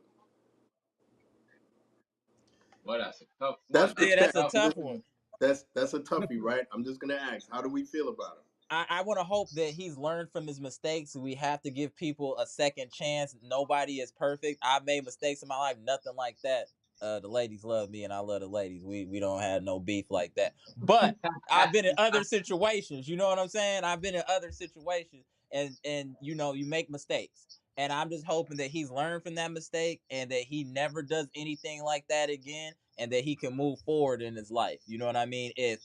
Well, that's a tough That's one. the Yeah, chat. that's a tough one. That's a toughie, right? I'm just gonna ask, how do we feel about him? I want to hope that he's learned from his mistakes. We have to give people a second chance. Nobody is perfect. I've made mistakes in my life, nothing like that. The ladies love me and I love the ladies. We don't have no beef like that. But I've been in other situations. You know what I'm saying? I've been in other situations and you know, you make mistakes. And I'm just hoping that he's learned from that mistake and that he never does anything like that again and that he can move forward in his life. You know what I mean? If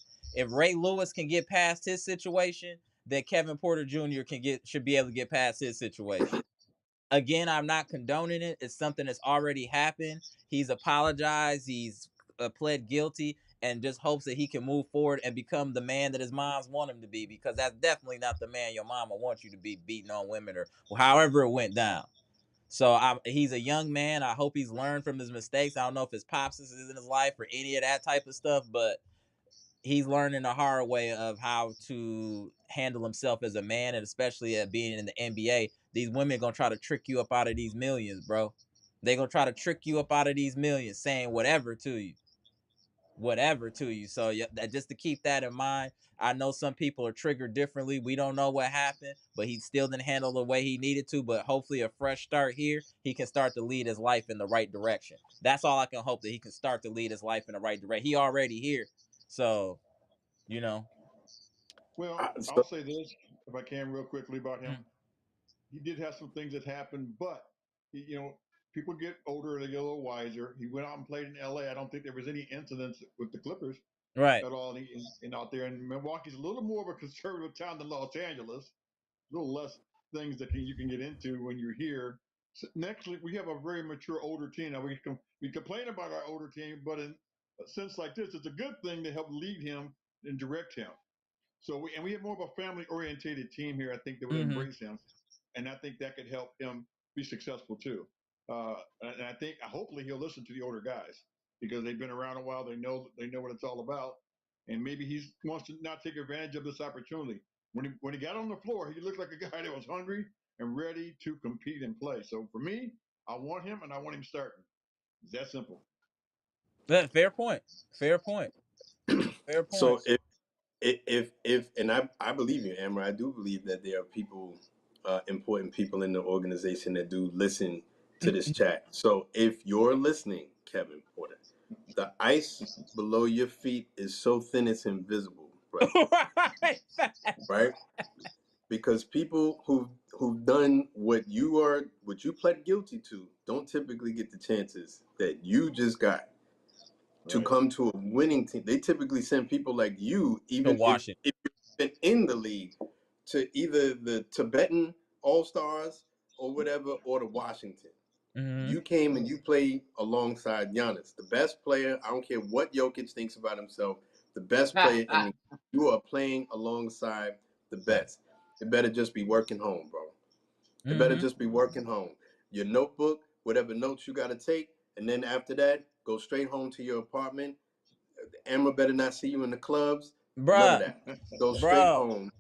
Ray Lewis can get past his situation, then Kevin Porter Jr. should be able to get past his situation. Again, I'm not condoning it. It's something that's already happened. He's apologized. He's pled guilty, and just hopes that he can move forward and become the man that his moms want him to be. Because that's definitely not the man your mama wants you to be, beating on women or however it went down. So he's a young man. I hope he's learned from his mistakes. I don't know if his pops is in his life or any of that type of stuff, but he's learning the hard way of how to handle himself as a man, and especially at being in the NBA. These women gonna try to trick you up out of these millions, bro. They gonna try to trick you up out of these millions, saying whatever to you, whatever to you. So yeah, just to keep that in mind. I know some people are triggered differently. We don't know what happened, but he still didn't handle the way he needed to. But hopefully, a fresh start here, he can start to lead his life in the right direction. That's all I can hope, that he can start to lead his life in the right direction. He already here, so you know. Well, So I'll say this, if I can, real quickly about him. Mm. He did have some things that happened, but people get older, they get a little wiser. He went out and played in LA. I don't think there was any incidents with the Clippers Right. at all out there. And Milwaukee's a little more of a conservative town than Los Angeles. A little less things that you can get into when you're here. So next, we have a very mature older team. Now we complain about our older team, but in a sense like this, it's a good thing to help lead him and direct him. So we have more of a family orientated team here. I think that would embrace him, and I think that could help him be successful too. And I think hopefully he'll listen to the older guys because they've been around a while. They know what it's all about, and maybe he wants to not take advantage of this opportunity. When he got on the floor, he looked like a guy that was hungry and ready to compete and play. So for me, I want him and I want him starting. It's that simple. Fair point. Fair point. Fair point. so if and I believe you, Amber. I do believe that there are people, important people in the organization that do listen to this chat. So if you're listening, Kevin Porter, the ice below your feet is so thin it's invisible, brother. Right? Because people who've done what you pled guilty to don't typically get the chances that you just got to come to a winning team. They typically send people like you, To even Washington. if been in the league to either the Tibetan All-Stars or whatever, or the Washington. Mm-hmm. You came and you played alongside Giannis, the best player. I don't care what Jokic thinks about himself. The best player in the you are playing alongside the best. It better just be working home, bro. It better just be working home. Your notebook, whatever notes you got to take, and then after that, go straight home to your apartment. Amara better not see you in the clubs. None of Bruh, that. Go straight bro. home.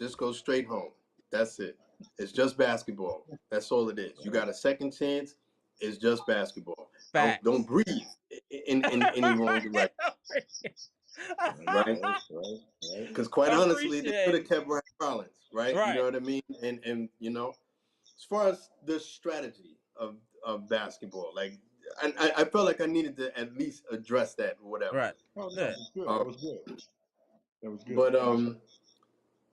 Just go straight home. That's it. It's just basketball. That's all it is. You got a second chance. It's just basketball. Don't Facts. breathe in any wrong direction, right? Because quite honestly, they could Appreciate have kept Ryan Rollins, it. right? You Right. know what I mean? And you know, as far as the strategy of basketball, like I felt like I needed to at least address that or whatever. Right. Oh, no, Yeah. that was good. That was good. That was good. But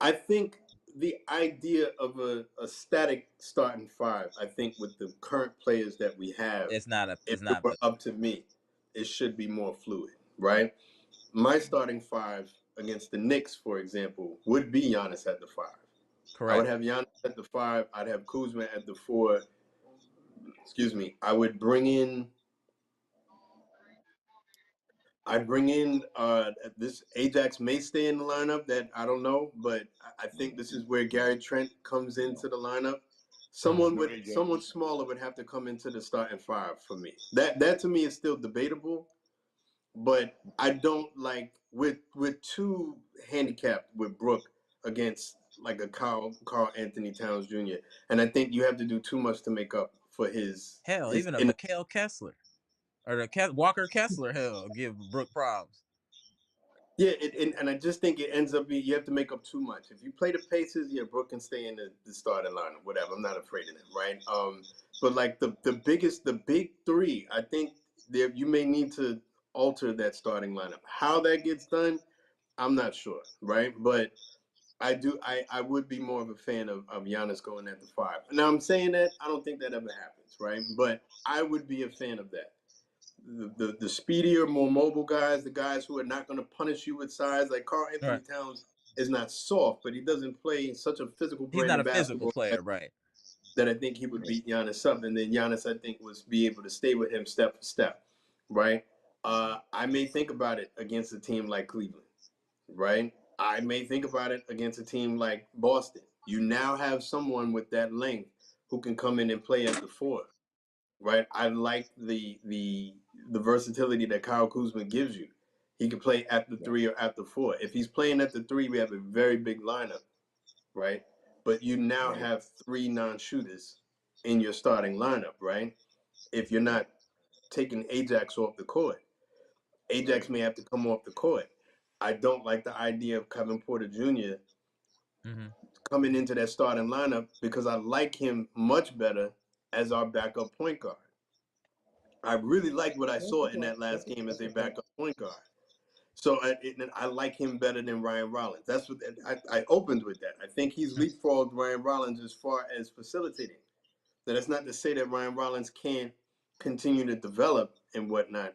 I think the idea of a static starting five, I think with the current players that we have, It's not if it were up to me, it should be more fluid, right? My starting five against the Knicks, for example, would be Giannis at the 5. I would correct. have Giannis at the 5. I'd have Kuzma at the 4. Excuse me. I'd bring in this Ajax may stay in the lineup. That I don't know, but I think this is where Gary Trent comes into the lineup. Someone smaller would have to come into the starting 5 for me. That to me is still debatable, but I don't like with too handicapped with Brook against like a Carl Anthony Towns Jr. And I think you have to do too much to make up for his Hell, his even a in. Mikhail Kessler or the Walker Kessler, hell, give Brook problems. Yeah, and I just think it ends up being you have to make up too much. If you play the Pacers, yeah, Brook can stay in the starting lineup, whatever. I'm not afraid of them, right? But like the big 3, I think there you may need to alter that starting lineup. How that gets done, I'm not sure, right? But I would be more of a fan of Giannis going at the 5. Now I'm saying that I don't think that ever happens, right? But I would be a fan of that. The speedier, more mobile guys, the guys who are not going to punish you with size. Like Karl Anthony Right. Towns is not soft, but he doesn't play such a physical He's brand not of a physical basketball player, right? that I think he would beat Giannis up. And then Giannis, I think, was be able to stay with him step for step, right? I may think about it against a team like Cleveland, right? I may think about it against a team like Boston. You now have someone with that length who can come in and play at the 4, right? I like the versatility that Kyle Kuzma gives you. He can play at the 3 or at the 4. If he's playing at the 3, we have a very big lineup, right? But you now have 3 non-shooters in your starting lineup, right? If you're not taking Ajax off the court, Ajax may have to come off the court. I don't like the idea of Kevin Porter Jr. Coming into that starting lineup because I like him much better as our backup point guard. I really like what I saw in that last game as a backup point guard. So I like him better than Ryan Rollins. That's what I opened with that. I think he's leapfrogged Ryan Rollins as far as facilitating. Now, that's not to say that Ryan Rollins can't continue to develop and whatnot,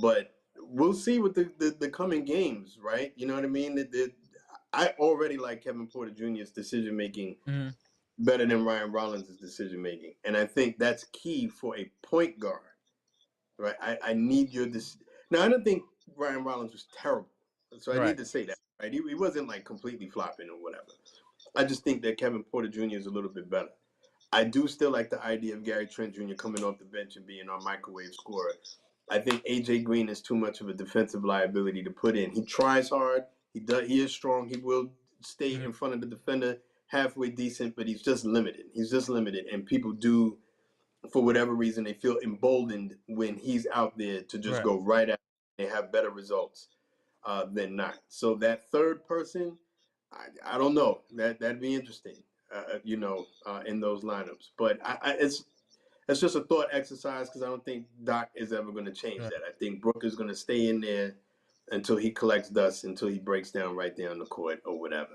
but we'll see with the coming games, right? You know what I mean? I already like Kevin Porter Jr.'s decision making better than Ryan Rollins' decision making, and I think that's key for a point guard, right? I need your Now I don't think Ryan Rollins was terrible, so I Right. need to say that, right? He wasn't like completely flopping or whatever. I just think that Kevin Porter Jr. is a little bit better. I do still like the idea of Gary Trent Jr. coming off the bench and being our microwave scorer. I think AJ Green is too much of a defensive liability to put in. He tries hard. He is strong. He will stay in front of the defender halfway decent, but he's just limited. And people do, for whatever reason, they feel emboldened when he's out there to just go right at. They have better results than not. So that third person, I don't know. That'd be interesting. In those lineups. But it's just a thought exercise because I don't think Doc is ever going to change that. I think Brook is going to stay in there until he collects dust, until he breaks down right there on the court or whatever.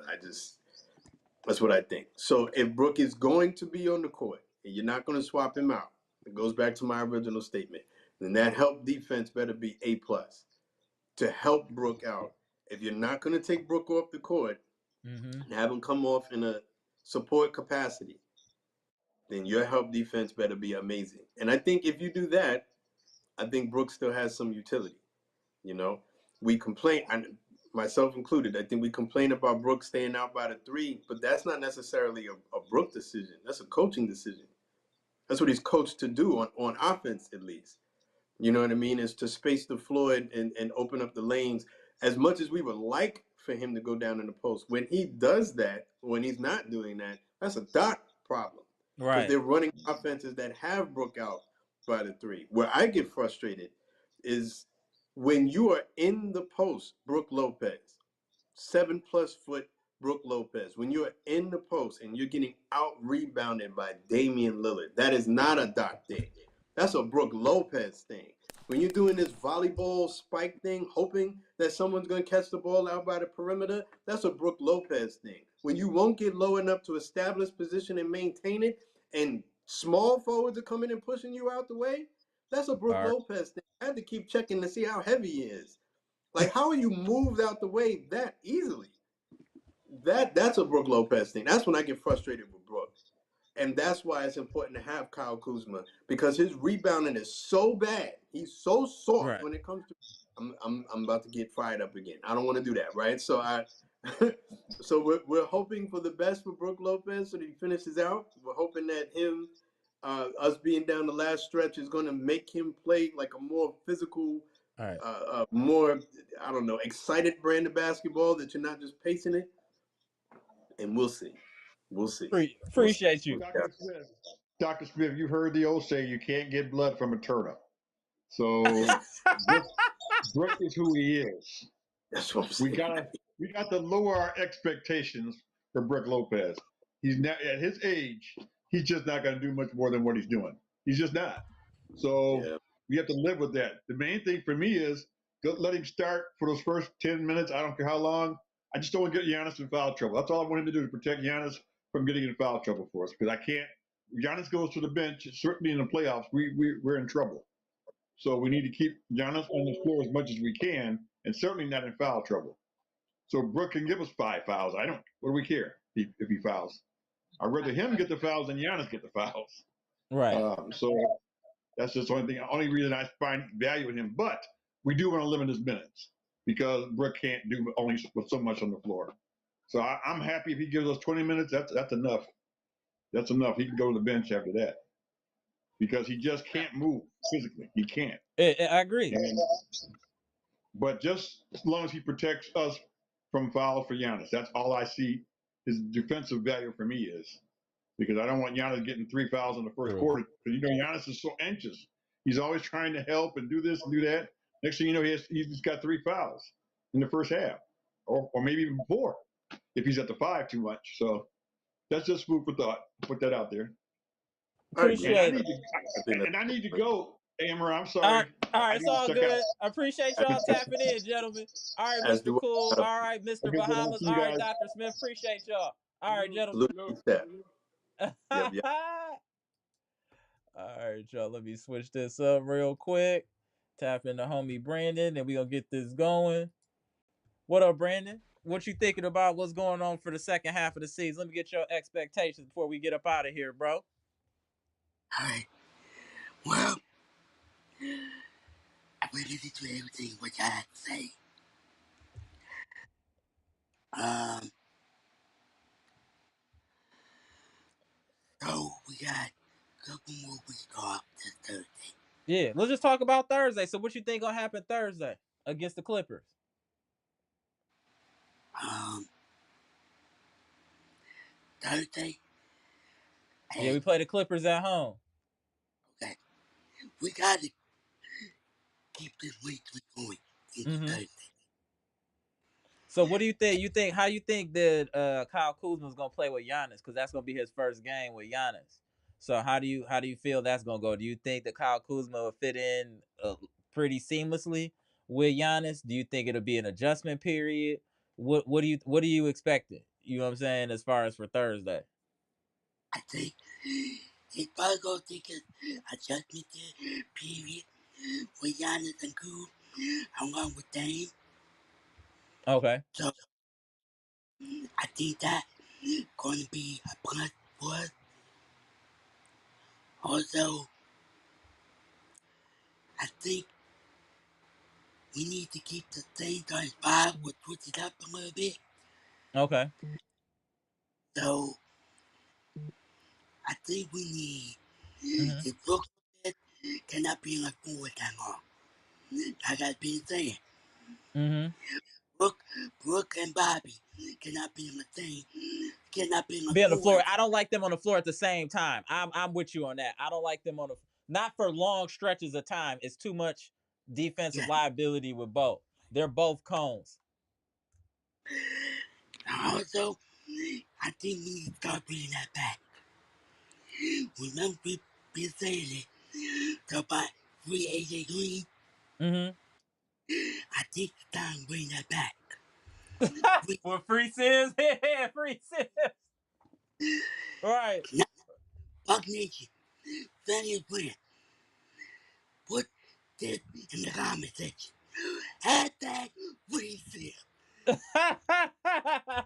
That's what I think. So if Brook is going to be on the court and you're not going to swap him out, it goes back to my original statement, then that help defense better be A+ to help Brook out. If you're not going to take Brook off the court, and have him come off in a support capacity, then your help defense better be amazing. And I think if you do that, I think Brooks still has some utility. You know, we complain, myself included. I think we complain about Brooks staying out by the three, but that's not necessarily a Brook decision. That's a coaching decision. That's what he's coached to do on offense, at least. You know what I mean? Is to space the floor and open up the lanes as much as we would like for him to go down in the post. When he does that, when he's not doing that, that's a Doc problem. Because Right. they're running offenses that have Brook out by the three. Where I get frustrated is when you are in the post, Brook Lopez, 7+ foot Brook Lopez, when you're in the post and you're getting out rebounded by Damian Lillard, that is not a Doc thing. That's a Brook Lopez thing. When you're doing this volleyball spike thing, hoping that someone's going to catch the ball out by the perimeter, that's a Brook Lopez thing. When you won't get low enough to establish position and maintain it, and small forwards are coming and pushing you out the way, that's a Brook Lopez thing. I had to keep checking to see how heavy he is. Like, how are you moved out the way that easily? That's a Brook Lopez thing. That's when I get frustrated with Brook. And that's why it's important to have Kyle Kuzma, because his rebounding is so bad. He's so soft when it comes to. I'm about to get fired up again. I don't want to do that, right? So so we're hoping for the best for Brook Lopez so that he finishes out. We're hoping that us being down the last stretch is going to make him play like a more physical, more, I don't know, excited brand of basketball that you're not just pacing it. And we'll see. We'll see. Appreciate you. Dr. Smith, you heard the old say you can't get blood from a turnip. So Brook is who he is. That's what I'm saying. We got to lower our expectations for Brook Lopez. He's not at his age. He's just not going to do much more than what he's doing. He's just not. So we have to live with that. The main thing for me is let him start for those first 10 minutes. I don't care how long. I just don't want to get Giannis in foul trouble. That's all I want him to do, to protect Giannis from getting in foul trouble for us. Because I can't. Giannis goes to the bench. Certainly in the playoffs, we're in trouble. So we need to keep Giannis on the floor as much as we can, and certainly not in foul trouble. So Brook can give us 5 fouls. What do we care if he fouls? I'd rather him get the fouls than Giannis get the fouls. Right. So that's just the only reason I find value in him. But we do want to limit his minutes because Brook can't do only so much on the floor. So I'm happy if he gives us 20 minutes. That's enough. That's enough. He can go to the bench after that because he just can't move physically. He can't. I agree. But just as long as he protects us from fouls for Giannis, that's all I see his defensive value for me is. Because I don't want Giannis getting 3 fouls in the first quarter. Because, Giannis is so anxious. He's always trying to help and do this and do that. Next thing you know, he's just got 3 fouls in the first half. Or maybe even 4 if he's at the 5 too much. So that's just food for thought. Put that out there. Appreciate it. And I need to go. Amara, I'm sorry. All right, it's all good. I appreciate y'all tapping in, gentlemen. All right, Mr. Cool. All right, Mr. Bahamas. All right, Dr. Smith. Appreciate y'all. All right, gentlemen. Yep. All right, y'all. Let me switch this up real quick. Tap in the homie Brandon, and we're going to get this going. What up, Brandon? What you thinking about what's going on for the second half of the season? Let me get your expectations before we get up out of here, bro. All right. Well, I will listen to everything what y'all have to say. So we got a couple more weeks off this Thursday. Yeah, let's just talk about Thursday. So what you think gonna happen Thursday against the Clippers? Thursday? Yeah, we play the Clippers at home. Okay. We got to keep this week going into Thursday. So what do you think? How you think that Kyle Kuzma is gonna play with Giannis? Because that's gonna be his first game with Giannis. So how do you feel that's gonna go? Do you think that Kyle Kuzma will fit in pretty seamlessly with Giannis? Do you think it'll be an adjustment period? What are you expecting? You know what I'm saying as far as for Thursday? I think he's probably gonna take an adjustment period with Giannis and Kuz along with Dame. Okay. So I think that going to be a plus for us. Also, I think we need to keep the same 35, we'll switch it up a little bit. Okay. So, I think we need, Mm-hmm. if Brook cannot be on the floor that long. Like I've been saying, Mm-hmm. Brook and Bobby cannot be on the same, cannot be on the Be on the floor. floor. I don't like them on the floor at the same time. I'm with you on that. I don't like them on the not for long stretches of time. It's too much defensive Yeah. liability with both. They're both cones. Also, I think we need to start bringing that back. Remember we been saying it about free AJ Green? Mm-hmm. I think it's time to bring that back. Well, free Sims. Yeah, free Sims. Right. Now, Buck Nation, family and friends, put this in the comment section. Hashtag free Sims. Hashtag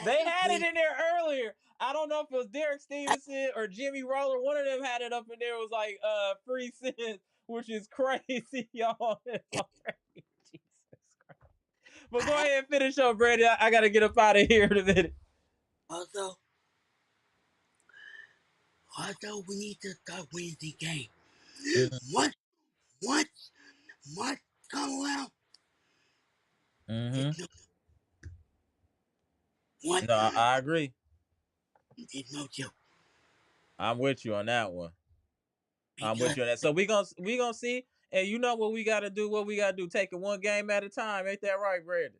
They had it free. in there earlier. I don't know if it was Derek Stevenson or Jimmy Roller. One of them had it up in there. It was like free Sims, which is crazy, y'all. Jesus Christ. But go ahead and finish up, Brady. I gotta get up out of here in a minute. Also, we need to start winning the game. Once, once March come around, Mm-hmm. it's no, one, No, I agree. it's no joke. I'm with you on that one. I'm with Because, you on that. So we gonna see, and you know what we gotta do. What we gotta do? Take it one game at a time. Ain't that right, Brandon?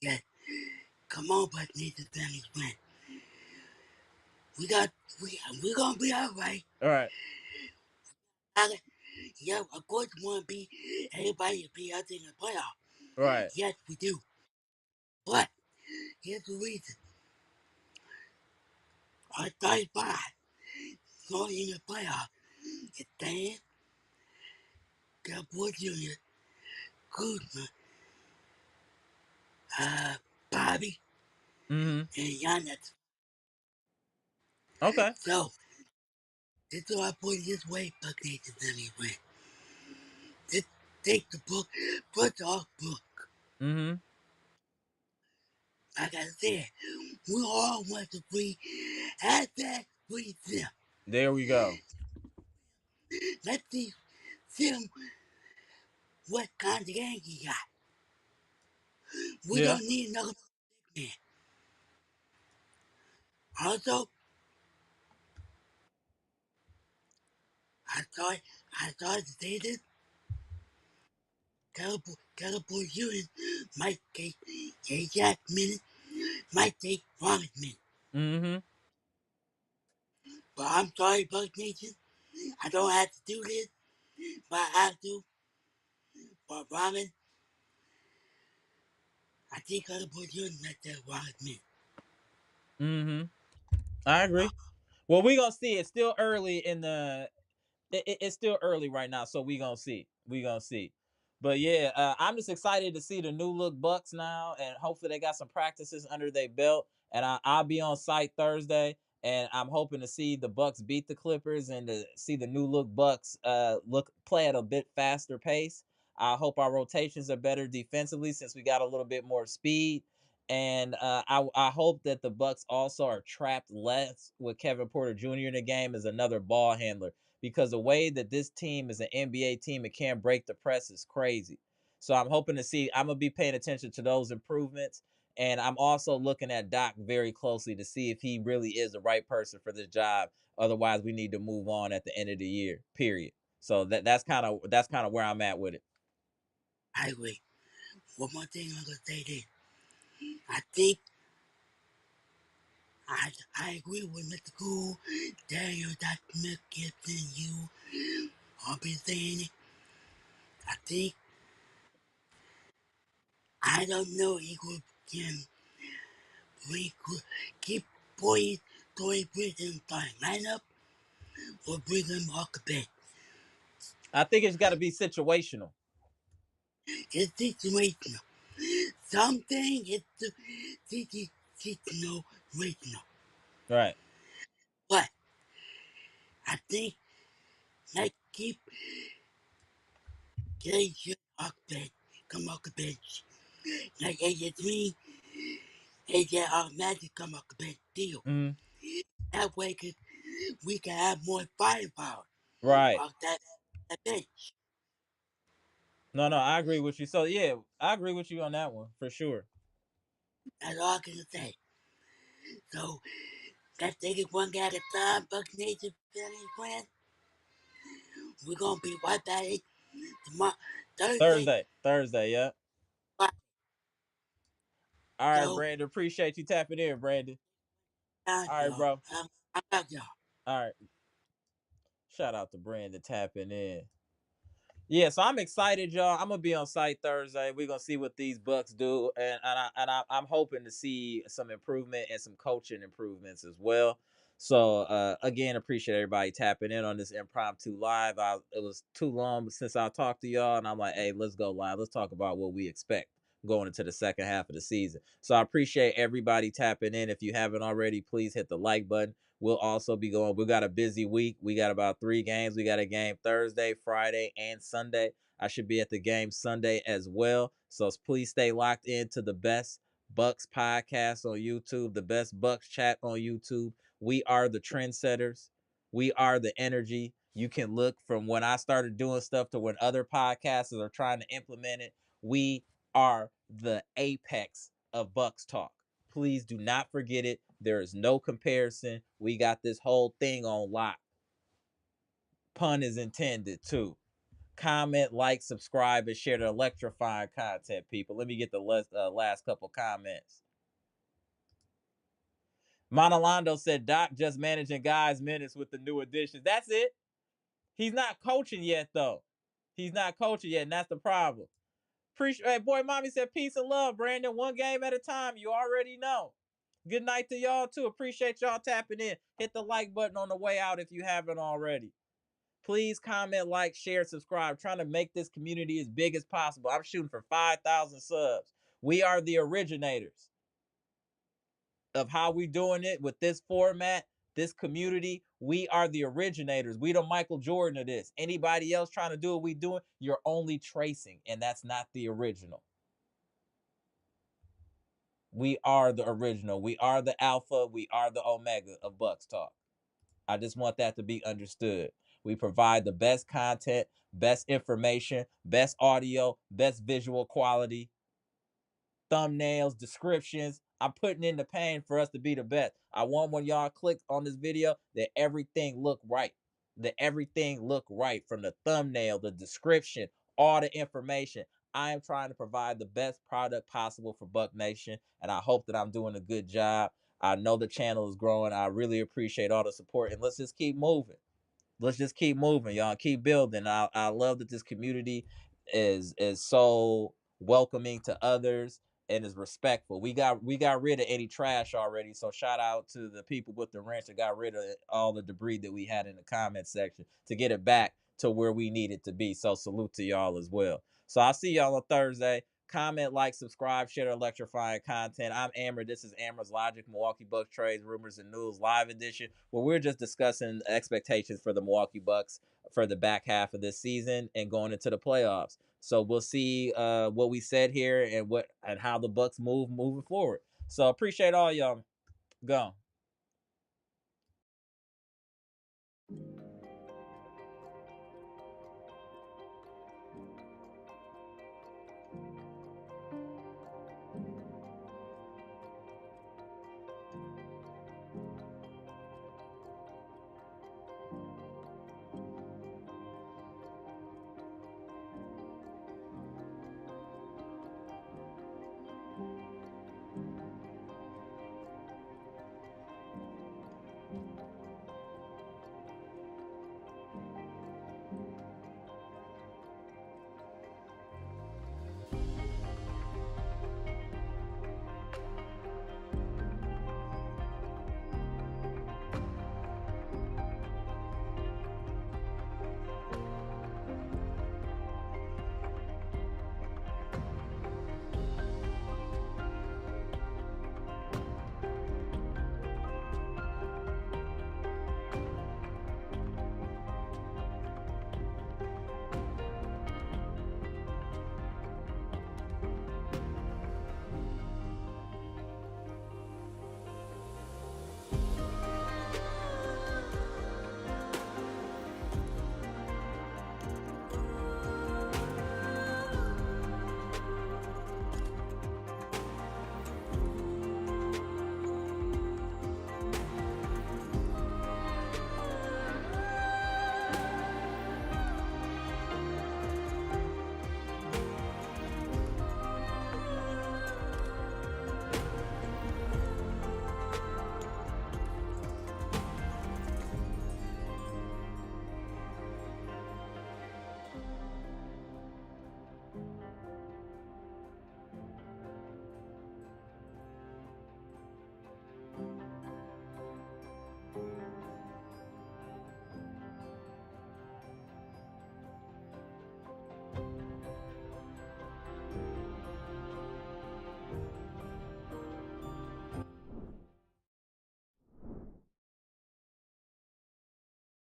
yeah, come on, Buck Nation family friend. We got, we gonna be alright. All right. Yeah, of course we want to be everybody to be out there in the playoff. Right. Yes, we do. But here's the reason. Our 35 going in the playoff is Dan, Cowboy Jr., Kuzma, Bobby, Mm-hmm. and Giannis. Okay. So, this is why I put it this way, Buck Nation family friend. Just take the book, put off book. Mm-hmm. Like I said, we all want to free, hashtag free them. There we go. Let's see him what kind of game he got. We Yeah. don't need another man. Also, I thought to say this, California Union might take Jack minute, might take Robert minute. Mm-hmm. But I'm sorry, Buck Nation, I don't have to do this, but I have to. But Robin, I think California Union might take Robert minute. Mm-hmm. I agree. Well, we gonna see. It's still early in the it's still early right now, so we gonna see. We gonna see. But yeah, I'm just excited to see the new look Bucks now, and hopefully they got some practices under their belt. And I'll be on site Thursday, and I'm hoping to see the Bucks beat the Clippers and to see the new look Bucks look play at a bit faster pace. I hope our rotations are better defensively since we got a little bit more speed. And I hope that the Bucks also are trapped less with Kevin Porter Jr. in the game as another ball handler because the way that this team is an NBA team and can't break the press is crazy. So I'm hoping to see. I'm gonna be paying attention to those improvements, and I'm also looking at Doc very closely to see if he really is the right person for this job. Otherwise, we need to move on at the end of the year. Period. So that's kind of where I'm at with it. I agree. One more thing I'm gonna say this. I think I agree with Mr. Cool, Daniel, Dr. Smith, Gibson, you all been saying it. I think I don't know equal can we could keep boys Tory Britain starting lineup or bring them off the bench. I think it's got to be situational. It's situational. something is no original. Right. But I think let's keep getting shit off bench, come off the bench. Like AJ3, AJ automatically come off the bench deal. Mm-hmm. That way we can have more firepower Right. off that bench. No, I agree with you. So yeah, I agree with you on that one for sure. That's all I can say. So let's take it one guy at a time, Bucks Nation family friends. We're gonna be right back tomorrow, Thursday. Thursday, yeah. All right, So Brandon. Appreciate you tapping in, Brandon. All right, y'all. bro. I love y'all. All right. Shout out to Brandon tapping in. Yeah, so I'm excited, y'all. I'm gonna be on site Thursday. We're gonna see what these Bucks do, I'm hoping to see some improvement and some coaching improvements as well. So again, appreciate everybody tapping in on this impromptu live. It was too long since I talked to y'all, and I'm like, hey, let's go live. Let's talk about what we expect going into the second half of the season. So I appreciate everybody tapping in. If you haven't already, please hit the like button. We'll also be going. We got a busy week. We got about 3 games. We got a game Thursday, Friday, and Sunday. I should be at the game Sunday as well. So please stay locked into the best Bucks podcast on YouTube, the best Bucks chat on YouTube. We are the trendsetters. We are the energy. You can look from when I started doing stuff to when other podcasters are trying to implement it. We are the apex of Bucks talk. Please do not forget it. There is no comparison. We got this whole thing on lock. Pun is intended too. Comment, like, subscribe, and share the electrifying content, people. Let me get the last couple comments. Monalando said Doc just managing guys' minutes with the new additions. That's it. He's not coaching yet, though. He's not coaching yet, and that's the problem. Appreciate. Hey, boy, mommy said peace and love, Brandon. One game at a time. You already know. Good night to y'all too. Appreciate y'all tapping in. Hit the like button on the way out if you haven't already. Please comment, like, share, subscribe. Trying to make this community as big as possible. I'm shooting for 5,000 subs. We are the originators of how we doing it with this format, this community. We are the originators. We the Michael Jordan of this. Anybody else trying to do what we doing, you're only tracing, and that's not the original. We are the original. We are the alpha. We are the omega of Bucks Talk. I just want that to be understood. We provide the best content, best information, best audio, best visual quality, thumbnails, descriptions. I'm putting in the pain for us to be the best. I want when y'all click on this video that everything look right. That everything look right from the thumbnail, the description, all the information. I am trying to provide the best product possible for Buck Nation, and I hope that I'm doing a good job. I know the channel is growing. I really appreciate all the support, and let's just keep moving. Let's just keep moving, y'all. Keep building. I love that this community is so welcoming to others and is respectful. We got rid of any trash already. So shout out to the people with the wrench that got rid of all the debris that we had in the comment section to get it back to where we need it to be. So salute to y'all as well. So I'll see y'all on Thursday. Comment, like, subscribe, share the electrifying content. I'm Amber. This is Amber's Logic, Milwaukee Bucks Trades, Rumors, and News live edition, where we're just discussing expectations for the Milwaukee Bucks for the back half of this season and going into the playoffs. So we'll see what we said here and how the Bucks moving forward. So appreciate all y'all. Go.